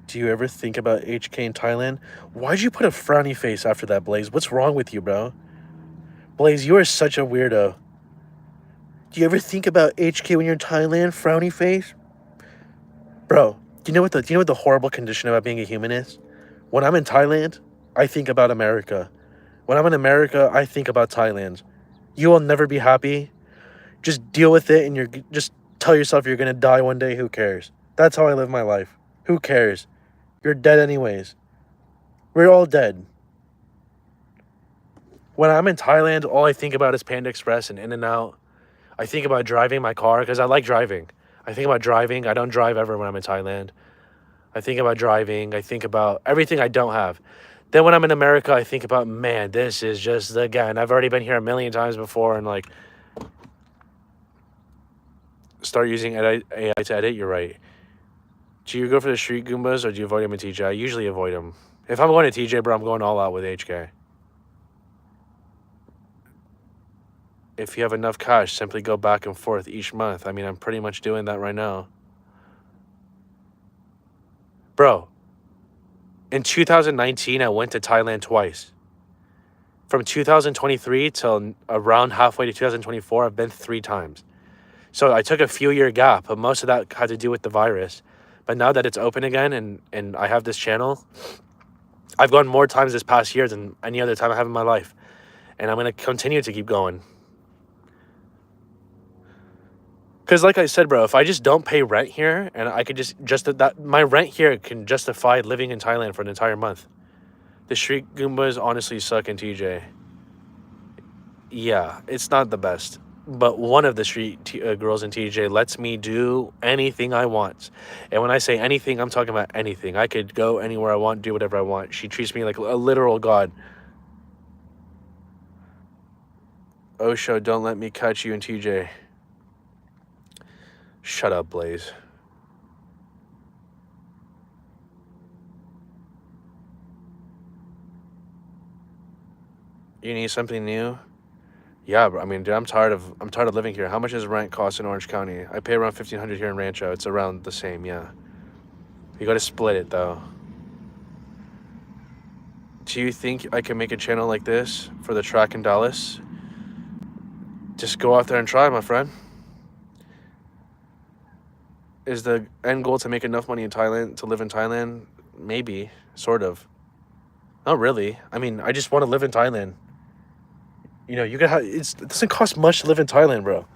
Do you ever think about HK in Thailand? Why'd you put a frowny face after that, Blaze? What's wrong with you, bro? Blaze, you are such a weirdo. Do you ever think about HK when you're in Thailand? Frowny face? Bro, do you know what the horrible condition about being a human is? When I'm in Thailand, I think about America. When I'm in America, I think about Thailand. You will never be happy. Just deal with it and just tell yourself you're gonna die one day. Who cares? That's how I live my life. Who cares? You're dead anyways. We're all dead. When I'm in Thailand, all I think about is Panda Express and In-N-Out. I think about driving my car because I like driving. I think about driving. I don't drive ever when I'm in Thailand. I think about driving. I think about everything I don't have. Then when I'm in America, I think about, man, this is just, again, I've already been here a million times before and like, start using AI to edit, you're right. Do you go for the street Goombas or do you avoid them in TJ? I usually avoid them. If I'm going to TJ, bro, I'm going all out with HK. If you have enough cash, simply go back and forth each month. I mean, I'm pretty much doing that right now. Bro, in 2019, I went to Thailand twice. From 2023 till around halfway to 2024, I've been 3 times. So I took a few-year gap, but most of that had to do with the virus. But now that it's open again and I have this channel, I've gone more times this past year than any other time I have in my life. And I'm going to continue to keep going. Because like I said, bro, if I just don't pay rent here and I could just that my rent here can justify living in Thailand for an entire month. The street Goombas honestly suck in TJ. Yeah, it's not the best. But one of the street girls in TJ lets me do anything I want. And when I say anything, I'm talking about anything. I could go anywhere I want, do whatever I want. She treats me like a literal god. Osho, don't let me catch you in TJ. Shut up, Blaze. You need something new? Yeah, bro. I mean, dude, I'm tired of living here. How much does rent cost in Orange County? I pay around $1,500 here in Rancho. It's around the same, yeah. You gotta split it though. Do you think I can make a channel like this for the track in Dallas? Just go out there and try, my friend. Is the end goal to make enough money in Thailand to live in Thailand? Maybe, sort of. Not really. I mean, I just want to live in Thailand. You know, you can have it doesn't cost much to live in Thailand, bro.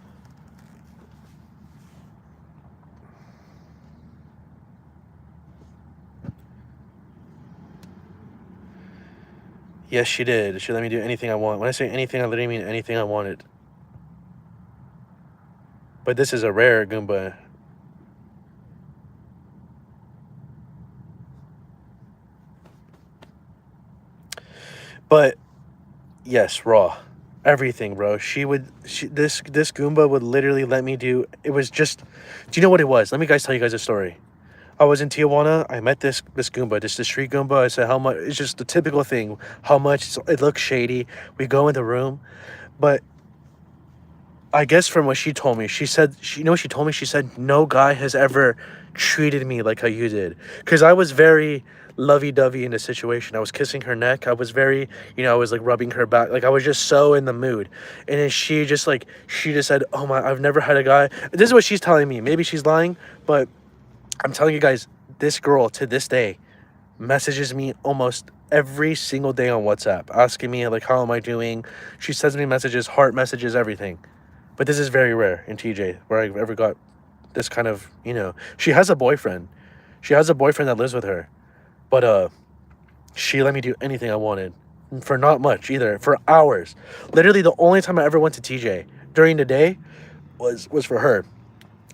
Yes, she did. She let me do anything I want. When I say anything, I literally mean anything I wanted. But this is a rare Goomba. But yes, raw. Everything, bro. This Goomba would literally let me do. It was just. Do you know what it was? Let me tell you guys a story. I was in Tijuana. I met this Goomba, the street Goomba. I said, "How much?" It's just the typical thing. How much? It looks shady. We go in the room, but I guess from what she told me, she said, you know what she told me? She said, no guy has ever treated me like how you did. Because I was very lovey-dovey in the situation. I was kissing her neck. I was very, I was like rubbing her back. Like I was just so in the mood. And then she just said, oh my, I've never had a guy. This is what she's telling me. Maybe she's lying, but I'm telling you guys, this girl to this day messages me almost every single day on WhatsApp, asking me like, how am I doing? She sends me messages, heart messages, everything. But this is very rare in TJ where I ever got this kind of, she has a boyfriend. She has a boyfriend that lives with her. But she let me do anything I wanted for not much either, for hours. Literally the only time I ever went to TJ during the day was for her.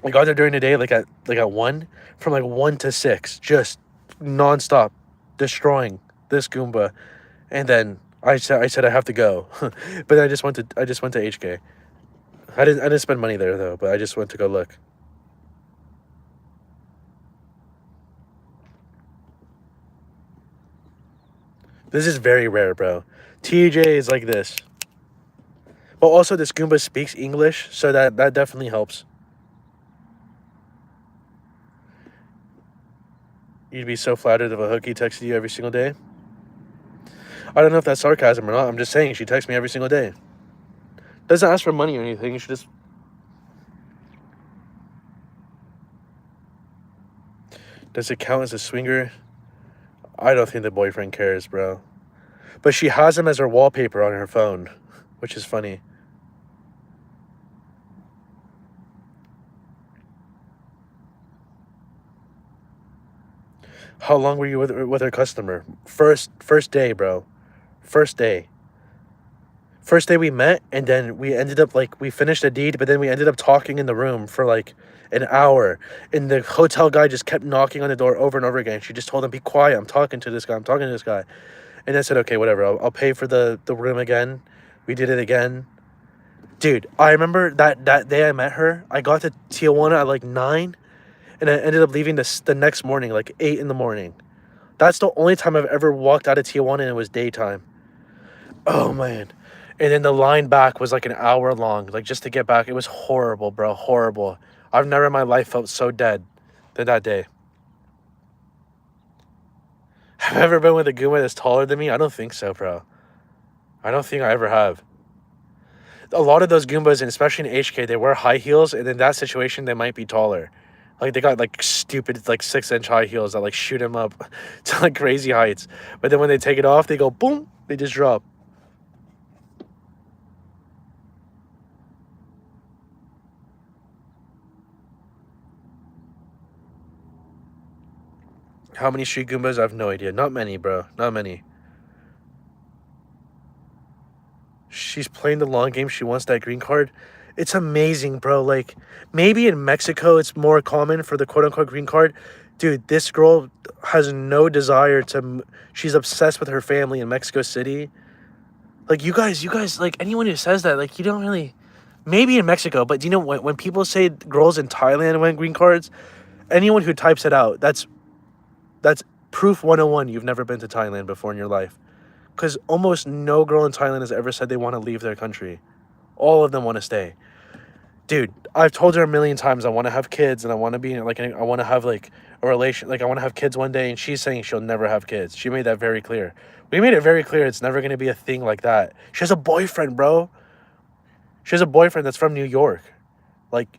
I got there during the day like at 1, from like 1 to 6, just nonstop destroying this Goomba. And then I said I have to go. But I just went to HK. I didn't spend money there though, but I just went to go look. This is very rare, bro. TJ is like this. But also this Goomba speaks English, so that definitely helps. You'd be so flattered if a hookie texted you every single day. I don't know if that's sarcasm or not. I'm just saying she texts me every single day. Doesn't ask for money or anything. You should just. Does it count as a swinger? I don't think the boyfriend cares, bro. But she has him as her wallpaper on her phone, which is funny. How long were you with her customer? First day, bro. First day. First day we met, and then we ended up like we finished the deed, but then we ended up talking in the room for like an hour, and the hotel guy just kept knocking on the door over and over again. She just told him, be quiet, I'm talking to this guy, I'm talking to this guy. And I said, okay, whatever, I'll pay for the room again. We did it again. Dude, I remember that day I met her, I got to Tijuana at like 9, and I ended up leaving the next morning like 8 in the morning. That's the only time I've ever walked out of Tijuana and it was daytime. Oh man. And then the line back was like an hour long, like just to get back. It was horrible, bro. Horrible. I've never in my life felt so dead than that day. Have I ever been with a Goomba that's taller than me? I don't think so, bro. I don't think I ever have. A lot of those Goombas, and especially in HK, they wear high heels, and in that situation, they might be taller. Like, they got, like, stupid, like, 6-inch high heels that, like, shoot them up to, like, crazy heights. But then when they take it off, they go, boom, they just drop. How many street Goombas? I have no idea. Not many, bro. Not many. She's playing the long game. She wants that green card. It's amazing, bro. Like, maybe in Mexico it's more common for the quote-unquote green card. Dude, this girl has no desire to... She's obsessed with her family in Mexico City. Like, you guys, like, anyone who says that, like, you don't really... Maybe in Mexico, but do you know when people say girls in Thailand win green cards, anyone who types it out, that's proof 101 you've never been to Thailand before in your life. Because almost no girl in Thailand has ever said they want to leave their country. All of them want to stay. Dude, I've told her a million times I want to have kids and I want to be like, I want to have like a relation, like I want to have kids one day, and she's saying she'll never have kids. She made that very clear. We made it very clear it's never going to be a thing like that. She has a boyfriend, bro. She has a boyfriend that's from New York. Like,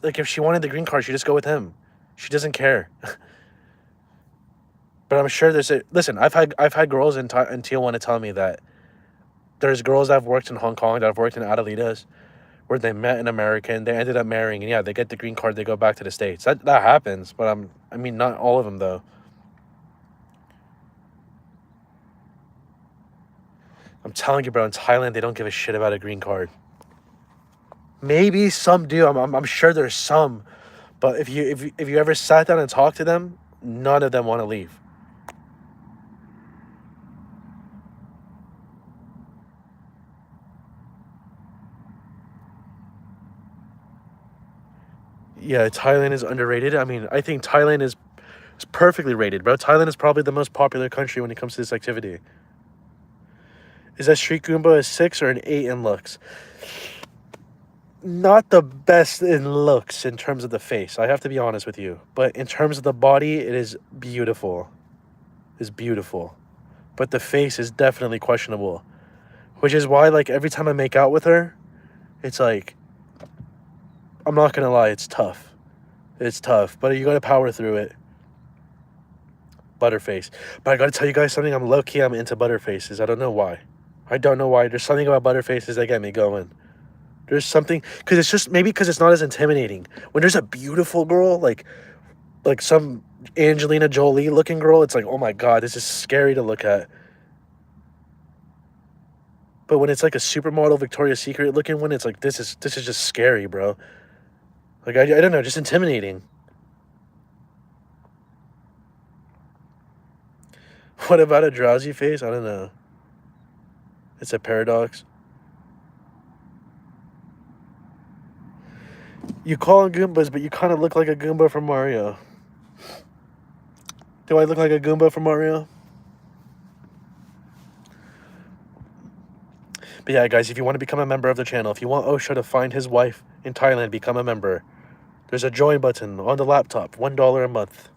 like if she wanted the green card, she'd just go with him. She doesn't care. But I'm sure there's a... Listen, I've had girls in Tijuana tell me that there's girls that have worked in Hong Kong, that have worked in Adelitas, where they met an American, they ended up marrying, and yeah, they get the green card, they go back to the States. That happens, but I mean, not all of them, though. I'm telling you, bro, in Thailand, they don't give a shit about a green card. Maybe some do. I'm sure there's some, but if you ever sat down and talked to them, none of them want to leave. Yeah, Thailand is underrated. I mean, I think Thailand is perfectly rated, bro. Thailand is probably the most popular country when it comes to this activity. Is that Street Goomba a 6 or an 8 in looks? Not the best in looks in terms of the face. I have to be honest with you. But in terms of the body, it is beautiful. It's beautiful. But the face is definitely questionable. Which is why, like, every time I make out with her, it's like, I'm not gonna lie, it's tough. It's tough. But you gotta power through it. Butterface. But I gotta tell you guys something, I'm low-key, I'm into butterfaces. I don't know why. I don't know why. There's something about butterfaces that get me going. There's something, because it's just, maybe because it's not as intimidating. When there's a beautiful girl, like some Angelina Jolie looking girl, it's like, oh my god, this is scary to look at. But when it's like a supermodel Victoria's Secret looking one, it's like, this is just scary, bro. Like, I don't know, just intimidating. What about a drowsy face? I don't know. It's a paradox. You call them Goombas, but you kind of look like a Goomba from Mario. Do I look like a Goomba from Mario? But yeah, guys, if you want to become a member of the channel, if you want Osho to find his wife in Thailand, become a member. There's a join button on the laptop, $1 a month.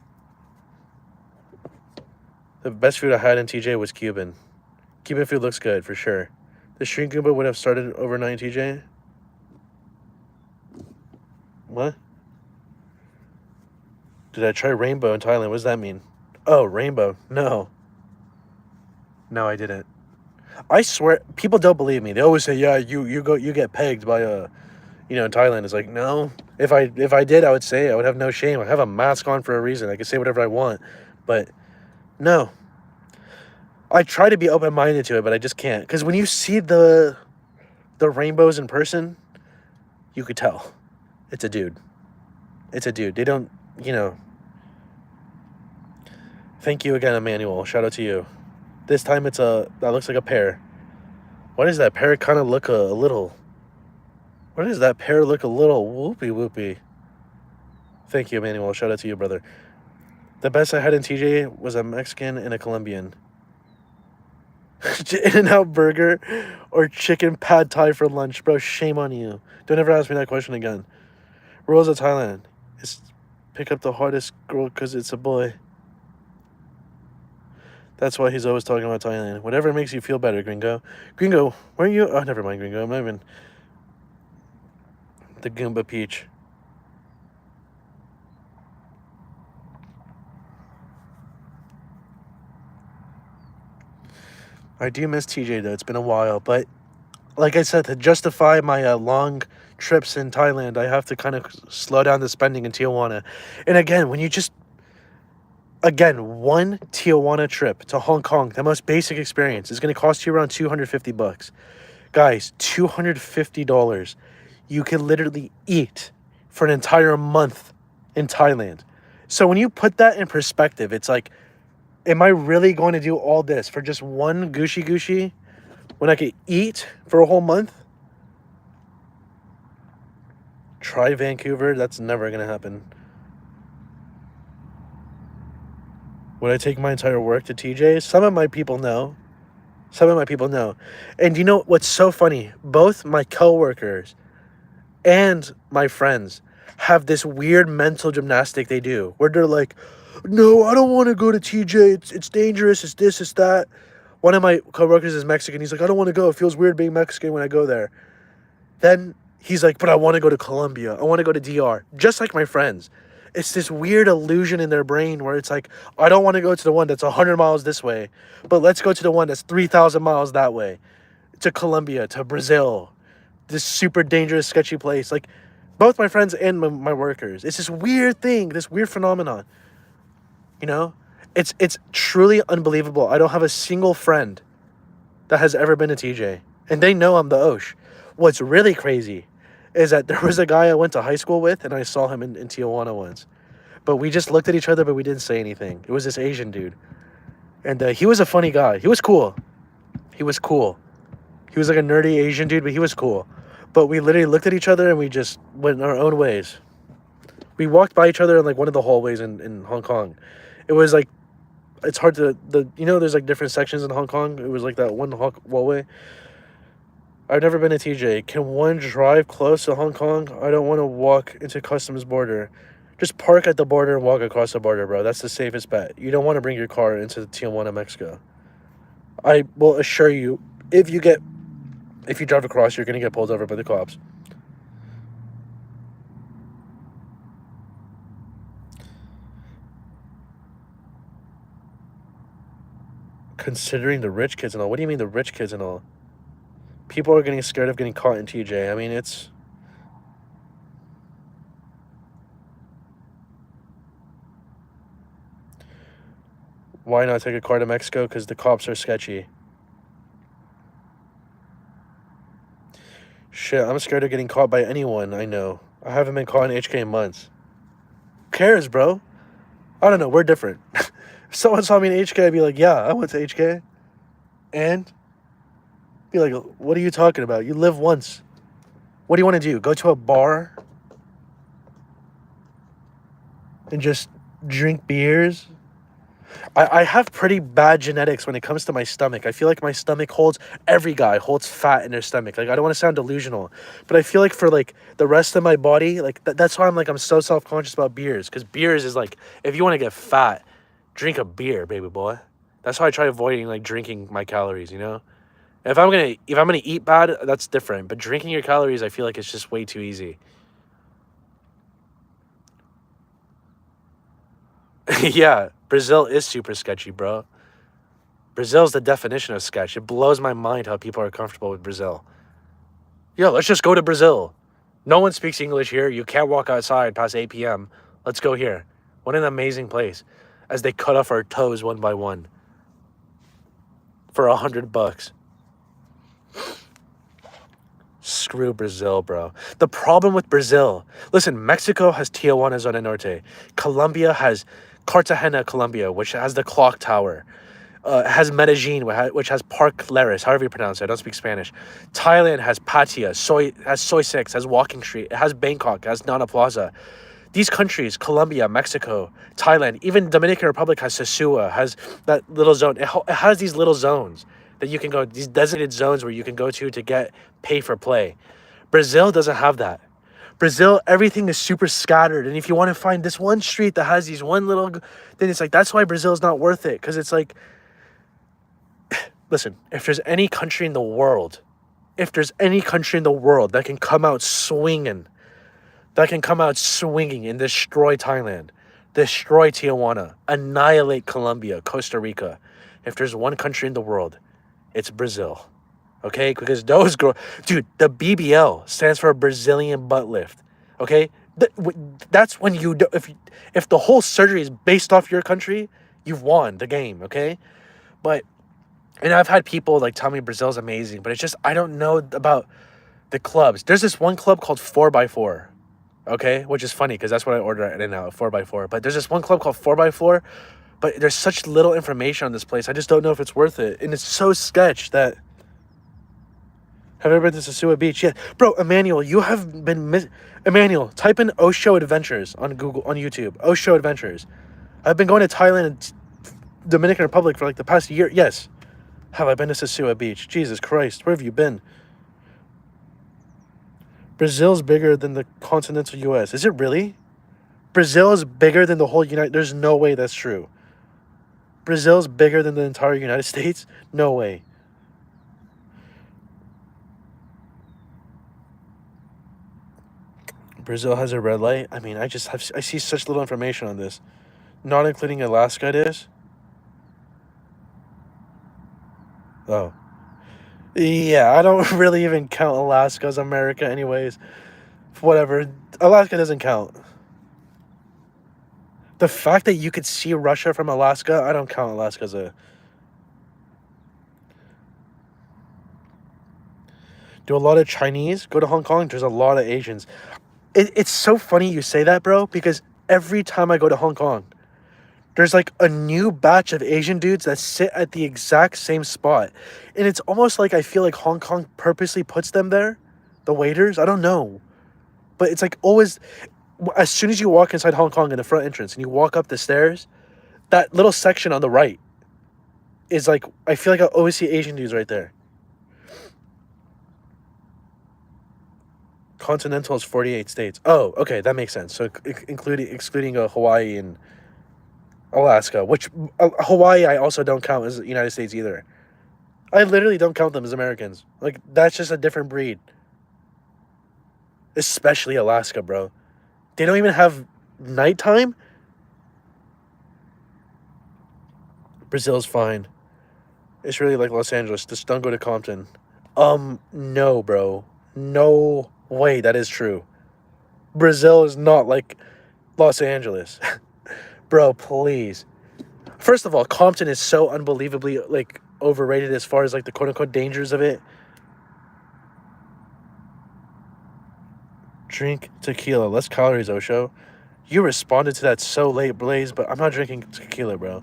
The best food I had in TJ was Cuban. Cuban food looks good, for sure. The Shrink Goomba would have started overnight in TJ? What? Did I try rainbow in Thailand? What does that mean? Oh, rainbow. No. No, I didn't. I swear, people don't believe me. They always say, yeah, you get pegged by in Thailand. It's like, no. If I did, I would say, I would have no shame. I have a mask on for a reason. I can say whatever I want. But no. I try to be open-minded to it, but I just can't. Because when you see the rainbows in person, you could tell. It's a dude. It's a dude. They don't, Thank you again, Emmanuel. Shout out to you. This time that looks like a pear. Why does that pear kind of look a little... Why does that pear look a little whoopy? Thank you, Emmanuel. Shout out to you, brother. The best I had in TJ was a Mexican and a Colombian. In-N-Out burger or chicken pad thai for lunch. Bro, shame on you. Don't ever ask me that question again. Rules of Thailand. It's pick up the hardest girl because it's a boy. That's why he's always talking about Thailand. Whatever makes you feel better, Gringo. Gringo, where are you? Oh, never mind, Gringo. I'm not even... The Goomba Peach. I do miss TJ, though. It's been a while. But, like I said, to justify my long trips in Thailand, I have to kind of slow down the spending in Tijuana. And again, when you just... Again, one Tijuana trip to Hong Kong, the most basic experience, is going to cost you around $250. Guys, $250. You can literally eat for an entire month in Thailand. So when you put that in perspective, it's like, am I really going to do all this for just one Gucci when I could eat for a whole month? Try Vancouver. That's never going to happen. Would I take my entire work to TJ? Some of my people know. And you know what's so funny? Both my coworkers and my friends have this weird mental gymnastic they do where they're like, no, I don't want to go to TJ. It's dangerous. It's this, it's that. One of my coworkers is Mexican. He's like, I don't want to go. It feels weird being Mexican when I go there. Then he's like, but I want to go to Colombia. I want to go to DR. Just like my friends. It's this weird illusion in their brain where it's like, I don't want to go to the one that's 100 miles this way, but let's go to the one that's 3,000 miles that way. To Colombia, to Brazil. This super dangerous, sketchy place. Like, both my friends and my workers. It's this weird thing, this weird phenomenon. It's truly unbelievable. I don't have a single friend that has ever been to TJ. And they know I'm the Osh. What's really crazy is that there was a guy I went to high school with, and I saw him in Tijuana once. But we just looked at each other, but we didn't say anything. It was this Asian dude. And he was a funny guy. He was cool. He was cool. He was like a nerdy Asian dude, but he was cool. But we literally looked at each other, and we just went our own ways. We walked by each other in like one of the hallways in Hong Kong. It was like, it's hard to, there's like different sections in Hong Kong. It was like that one hallway. I've never been to TJ. Can one drive close to Hong Kong? I don't want to walk into customs border. Just park at the border and walk across the border, bro. That's the safest bet. You don't want to bring your car into Tijuana, Mexico. I will assure you, if you drive across, you're going to get pulled over by the cops. Considering the rich kids and all. What do you mean the rich kids and all? People are getting scared of getting caught in TJ. I mean, it's... Why not take a car to Mexico? Because the cops are sketchy. Shit, I'm scared of getting caught by anyone I know. I haven't been caught in HK in months. Who cares, bro? I don't know. We're different. If someone saw me in HK, I'd be like, yeah, I went to HK. And? Be like, what are you talking about? You live once. What do you want to do? Go to a bar? And just drink beers? I have pretty bad genetics when it comes to my stomach. I feel like my stomach every guy holds fat in their stomach. Like, I don't want to sound delusional, but I feel like for like the rest of my body, like that's why I'm so self-conscious about beers. Because beers is like, if you want to get fat, drink a beer, baby boy. That's how I try avoiding like drinking my calories, you know? If I'm gonna eat bad, that's different. But drinking your calories, I feel like it's just way too easy. Yeah, Brazil is super sketchy, bro. Brazil's the definition of sketch. It blows my mind how people are comfortable with Brazil. Yo, let's just go to Brazil. No one speaks English here. You can't walk outside past 8 p.m. Let's go here. What an amazing place. As they cut off our toes one by one. For $100. Screw Brazil, bro. The problem with Brazil... Listen, Mexico has Tijuana, Zona Norte. Colombia has Cartagena, Colombia, which has the clock tower. Has Medellin, which has Park Laris, however you pronounce it. I don't speak Spanish. Thailand has Pattaya, has Soy Six, has Walking Street. It has Bangkok, it has Nana Plaza. These countries, Colombia, Mexico, Thailand, even Dominican Republic has Sosua, has that little zone. It has these little zones that you can go, these designated zones where you can go to get pay for play. Brazil doesn't have that. Brazil, everything is super scattered. And if you want to find this one street that has these one little, then it's like, that's why Brazil's not worth it. Because it's like, listen, if there's any country in the world that can come out swinging, and destroy Thailand, destroy Tijuana, annihilate Colombia, Costa Rica, if there's one country in the world, it's Brazil. Okay? Because those dude, the BBL stands for Brazilian butt lift. Okay? That's when you do, if the whole surgery is based off your country, you've won the game, okay? But, and I've had people like tell me Brazil's amazing, but it's just, I don't know about the clubs. There's this one club called 4x4, okay? Which is funny because that's what I order at In-N-Out, 4x4. But there's this one club called 4x4, but there's such little information on this place. I just don't know if it's worth it. And it's so sketch that... Have you ever been to Sosua Beach? Yeah. Bro, Emmanuel, you have been... Emmanuel, type in Osho Adventures on Google, on YouTube. Osho Adventures. I've been going to Thailand and Dominican Republic for like the past year. Yes. Have I been to Sosua Beach? Jesus Christ, where have you been? Brazil's bigger than the continental U.S. Is it really? Brazil is bigger than the whole United... There's no way that's true. Brazil's bigger than the entire United States? No way. Brazil has a red light? I mean, I see such little information on this. Not including Alaska, it is? Oh. Yeah, I don't really even count Alaska as America anyways. Whatever. Alaska doesn't count. The fact that you could see Russia from Alaska, I don't count Alaska as a... Do a lot of Chinese go to Hong Kong? There's a lot of Asians. It's so funny you say that, bro, because every time I go to Hong Kong, there's like a new batch of Asian dudes that sit at the exact same spot. And it's almost like I feel like Hong Kong purposely puts them there, the waiters. I don't know. But it's like always, as soon as you walk inside Hong Kong in the front entrance and you walk up the stairs, that little section on the right is like, I feel like I always see Asian dudes right there. Continental is 48 states. Oh, okay, that makes sense. So excluding Hawaii and Alaska, which Hawaii I also don't count as the United States either. I literally don't count them as Americans. Like, that's just a different breed. Especially Alaska, bro. They don't even have nighttime. Brazil's fine. It's really like Los Angeles. Just don't go to Compton. No, bro. No way that is true. Brazil is not like Los Angeles. Bro, please. First of all, Compton is so unbelievably, like, overrated as far as, like, the quote-unquote dangers of it. Drink tequila. Less calories, Osho. You responded to that so late, Blaze, but I'm not drinking tequila, bro.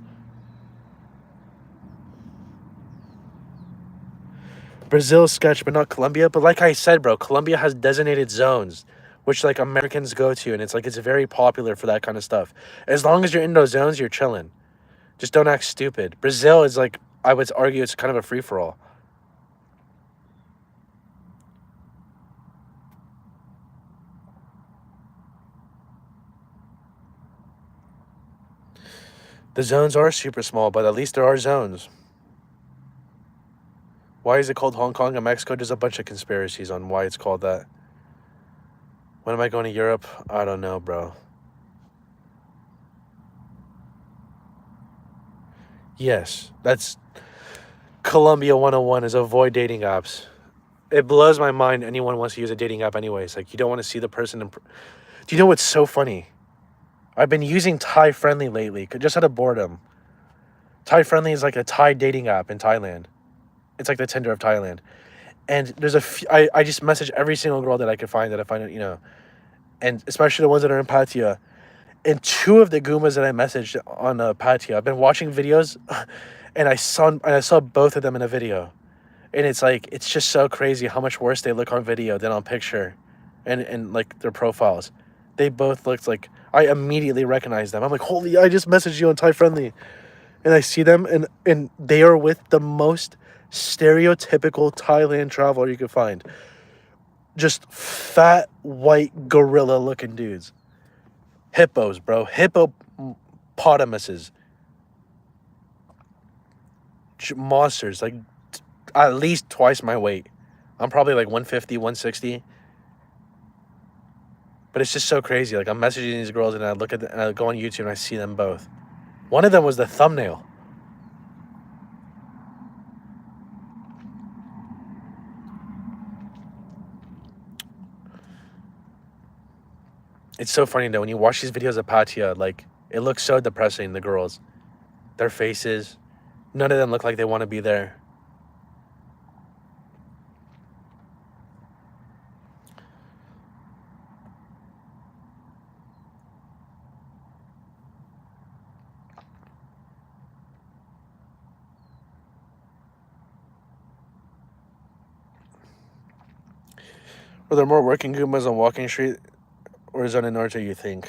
Brazil sketch, but not Colombia. But like I said, bro, Colombia has designated zones, which, like, Americans go to, and it's, like, it's very popular for that kind of stuff. As long as you're in those zones, you're chilling. Just don't act stupid. Brazil is, like, I would argue it's kind of a free-for-all. The zones are super small, but at least there are zones. Why is it called Hong Kong and Mexico? There's a bunch of conspiracies on why it's called that. When am I going to Europe? I don't know, bro. Yes, that's Colombia 101 is avoid dating apps. It blows my mind anyone wants to use a dating app anyways. Like, you don't want to see the person. Do you know what's so funny? I've been using Thai Friendly lately, just out of boredom. Thai Friendly is like a Thai dating app in Thailand. It's like the Tinder of Thailand. And there's I just message every single girl that I could find that I find it, and especially the ones that are in Pattaya. And two of the Goombas that I messaged on Pattaya, I've been watching videos, and I saw both of them in a video. And it's like, it's just so crazy how much worse they look on video than on picture and like their profiles. They both looked like, I immediately recognized them. I'm like, holy, I just messaged you on Thai Friendly. And I see them, and they are with the most stereotypical Thailand traveler you could find. Just fat, white, gorilla-looking dudes. Hippos, bro. Hippopotamuses. Monsters. Like, at least twice my weight. I'm probably like 150, 160. But it's just so crazy. Like, I'm messaging these girls, and I look at and I go on YouTube, and I see them both. One of them was the thumbnail. It's so funny, though, when you watch these videos of Pattaya, like, it looks so depressing, the girls. Their faces. None of them look like they want to be there. Are there more working Goombas on Walking Street or Zona Norte, you think?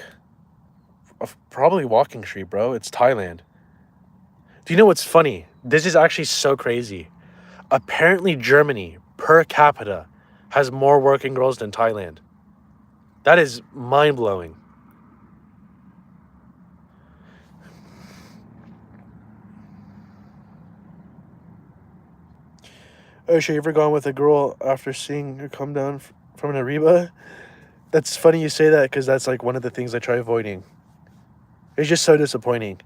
Probably Walking Street, bro. It's Thailand. Do you know what's funny? This is actually so crazy. Apparently, Germany, per capita, has more working girls than Thailand. That is mind-blowing. Oh, sure, you ever gone with a girl after seeing her come down from an Ariba? That's funny you say that, because that's like one of the things I try avoiding. It's just so disappointing.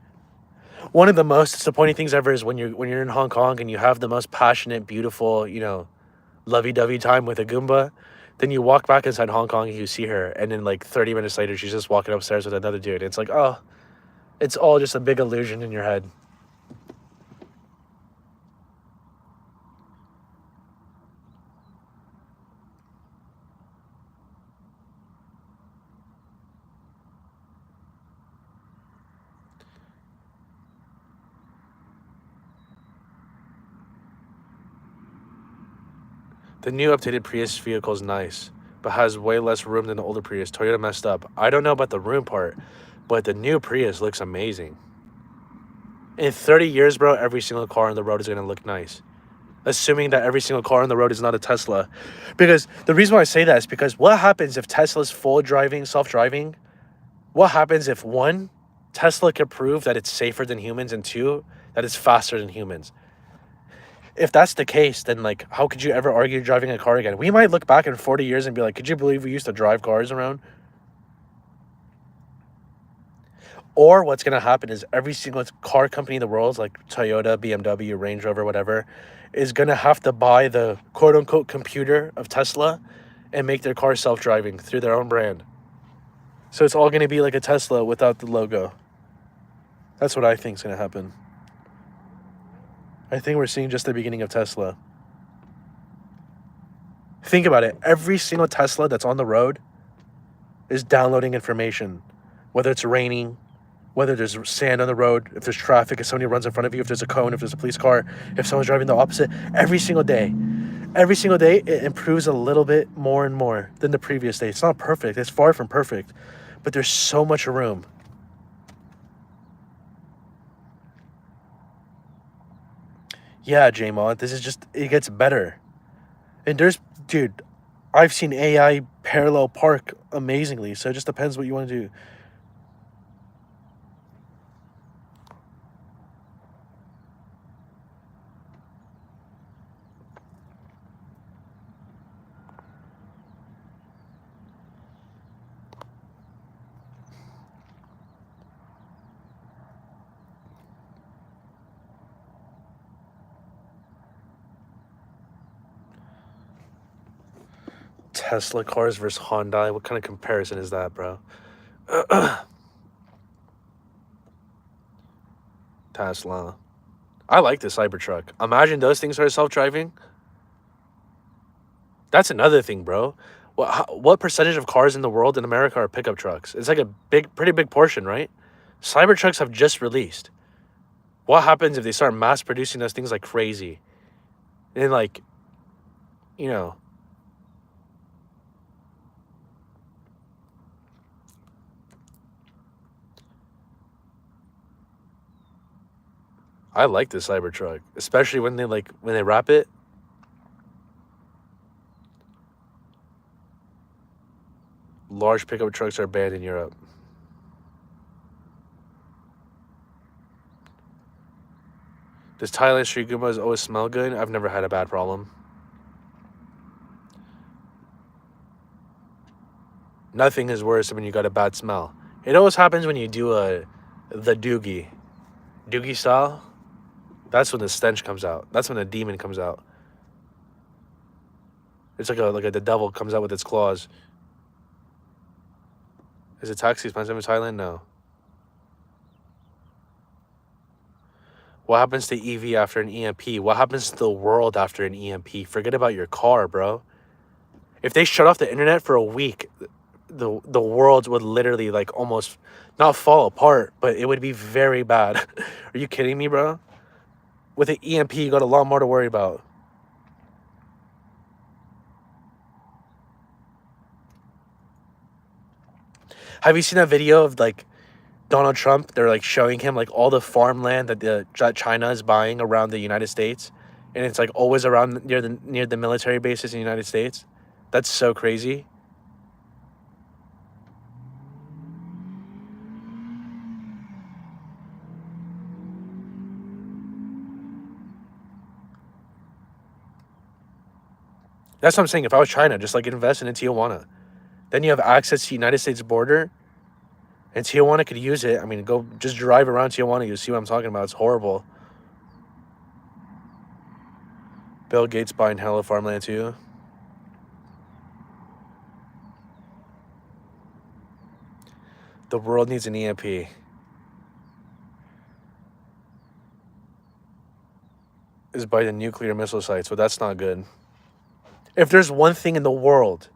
One of the most disappointing things ever is when you're in Hong Kong and you have the most passionate, beautiful, lovey-dovey time with a Goomba. Then you walk back inside Hong Kong and you see her, and then like 30 minutes later, she's just walking upstairs with another dude. It's like, oh, it's all just a big illusion in your head. The new updated Prius vehicle is nice, but has way less room than the older Prius. Toyota messed up. I don't know about the room part, but the new Prius looks amazing. In 30 years, bro, every single car on the road is going to look nice. Assuming that every single car on the road is not a Tesla. Because the reason why I say that is because what happens if Tesla's full driving, self-driving? What happens if, one, Tesla can prove that it's safer than humans, and two, that it's faster than humans? If that's the case, then, like, how could you ever argue driving a car again? We might look back in 40 years and be like, could you believe we used to drive cars around? Or what's going to happen is every single car company in the world, like Toyota, BMW, Range Rover, whatever, is going to have to buy the quote-unquote computer of Tesla and make their car self-driving through their own brand. So it's all going to be like a Tesla without the logo. That's what I think is going to happen. I think we're seeing just the beginning of Tesla. Think about it. Every single Tesla that's on the road is downloading information. Whether it's raining, whether there's sand on the road, if there's traffic, if somebody runs in front of you, if there's a cone, if there's a police car, if someone's driving the opposite. Every single day, it improves a little bit more and more than the previous day. It's not perfect. It's far from perfect. But there's so much room. Yeah, J-Mod, this is just, it gets better. And dude, I've seen AI parallel park amazingly, so it just depends what you want to do. Tesla cars versus Hyundai. What kind of comparison is that, bro? Tesla. I like the Cybertruck. Imagine those things are self-driving. That's another thing, bro. What percentage of cars in the world in America are pickup trucks? It's like a pretty big portion, right? Cybertrucks have just released. What happens if they start mass producing those things like crazy? And like, you know, I like the Cybertruck, especially when they wrap it. Large pickup trucks are banned in Europe. Does Thailand street Goombas always smell good? I've never had a bad problem. Nothing is worse than when you got a bad smell. It always happens when you do the doogie style. That's when the stench comes out. That's when the demon comes out. It's like the devil comes out with its claws. Is a taxi expensive in Thailand? No. What happens to EV after an EMP? What happens to the world after an EMP? Forget about your car, bro. If they shut off the internet for a week, the world would literally like almost not fall apart, but it would be very bad. Are you kidding me, bro? With an EMP, you got a lot more to worry about. Have you seen that video of like Donald Trump? They're like showing him like all the farmland that China is buying around the United States, and it's like always around near the military bases in the United States. That's so crazy. That's what I'm saying. If I was China, just like invest in Tijuana. Then you have access to the United States border, and Tijuana could use it. I mean, go just drive around Tijuana. You'll see what I'm talking about. It's horrible. Bill Gates buying hella farmland too. The world needs an EMP. Is by the nuclear missile sites, but that's not good. If there's one thing in the world,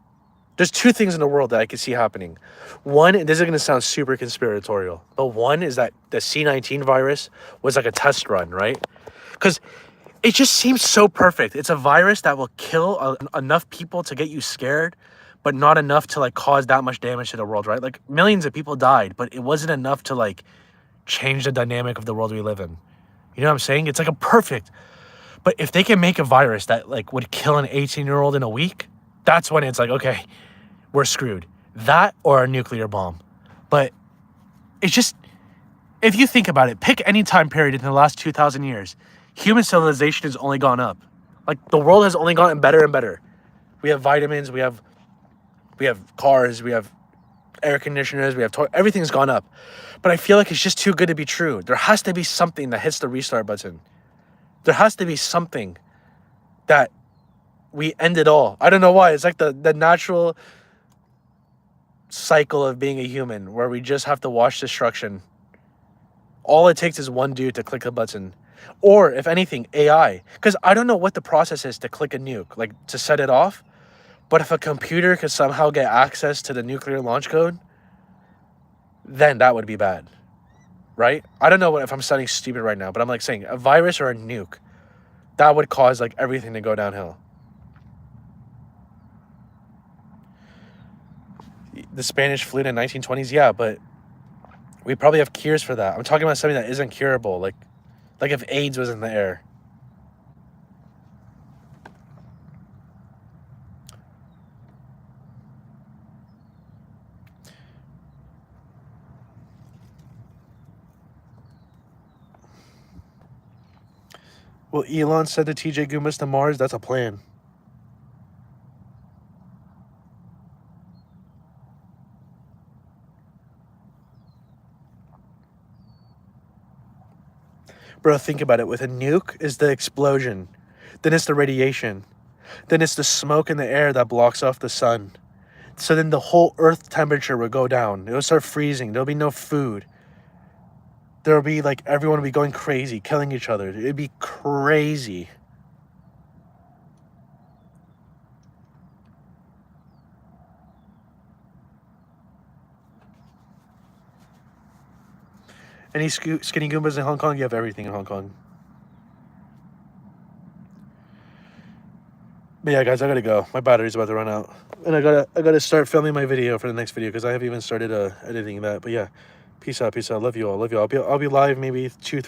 there's two things in the world that I can see happening. One, and this is going to sound super conspiratorial, but one is that the C-19 virus was like a test run, right? Because it just seems so perfect. It's a virus that will kill enough people to get you scared, but not enough to like cause that much damage to the world, right? Like millions of people died, but it wasn't enough to like change the dynamic of the world we live in. You know what I'm saying? It's like a perfect. But if they can make a virus that like would kill an 18-year-old in a week, that's when it's like, okay, we're screwed. That or a nuclear bomb. But it's just, if you think about it, pick any time period in the last 2,000 years, human civilization has only gone up. Like the world has only gotten better and better. We have vitamins, we have cars, we have air conditioners, we have everything's gone up. But I feel like it's just too good to be true. There has to be something that hits the restart button. There has to be something that we end it all. I don't know why. It's like the natural cycle of being a human where we just have to watch destruction. All it takes is one dude to click a button. Or, if anything, AI. Because I don't know what the process is to click a nuke, like to set it off. But if a computer could somehow get access to the nuclear launch code, then that would be bad. Right? I don't know if I'm sounding stupid right now, but I'm like saying a virus or a nuke, that would cause like everything to go downhill. The Spanish flu in the 1920s, yeah, but we probably have cures for that. I'm talking about something that isn't curable, like if AIDS was in the air. Well, Elon said to TJ Goombas to Mars, that's a plan. Bro, think about it. With a nuke is the explosion. Then it's the radiation. Then it's the smoke in the air that blocks off the sun. So then the whole Earth temperature would go down. It would start freezing. There'll be no food. There'll be like, everyone will be going crazy, killing each other. It'd be crazy. Any skinny Goombas in Hong Kong? You have everything in Hong Kong. But yeah, guys, I gotta go. My battery's about to run out, and I gotta start filming my video for the next video because I haven't even started editing that. But yeah, peace out, peace out. Love you all. Love you all. I'll be live maybe 2-3.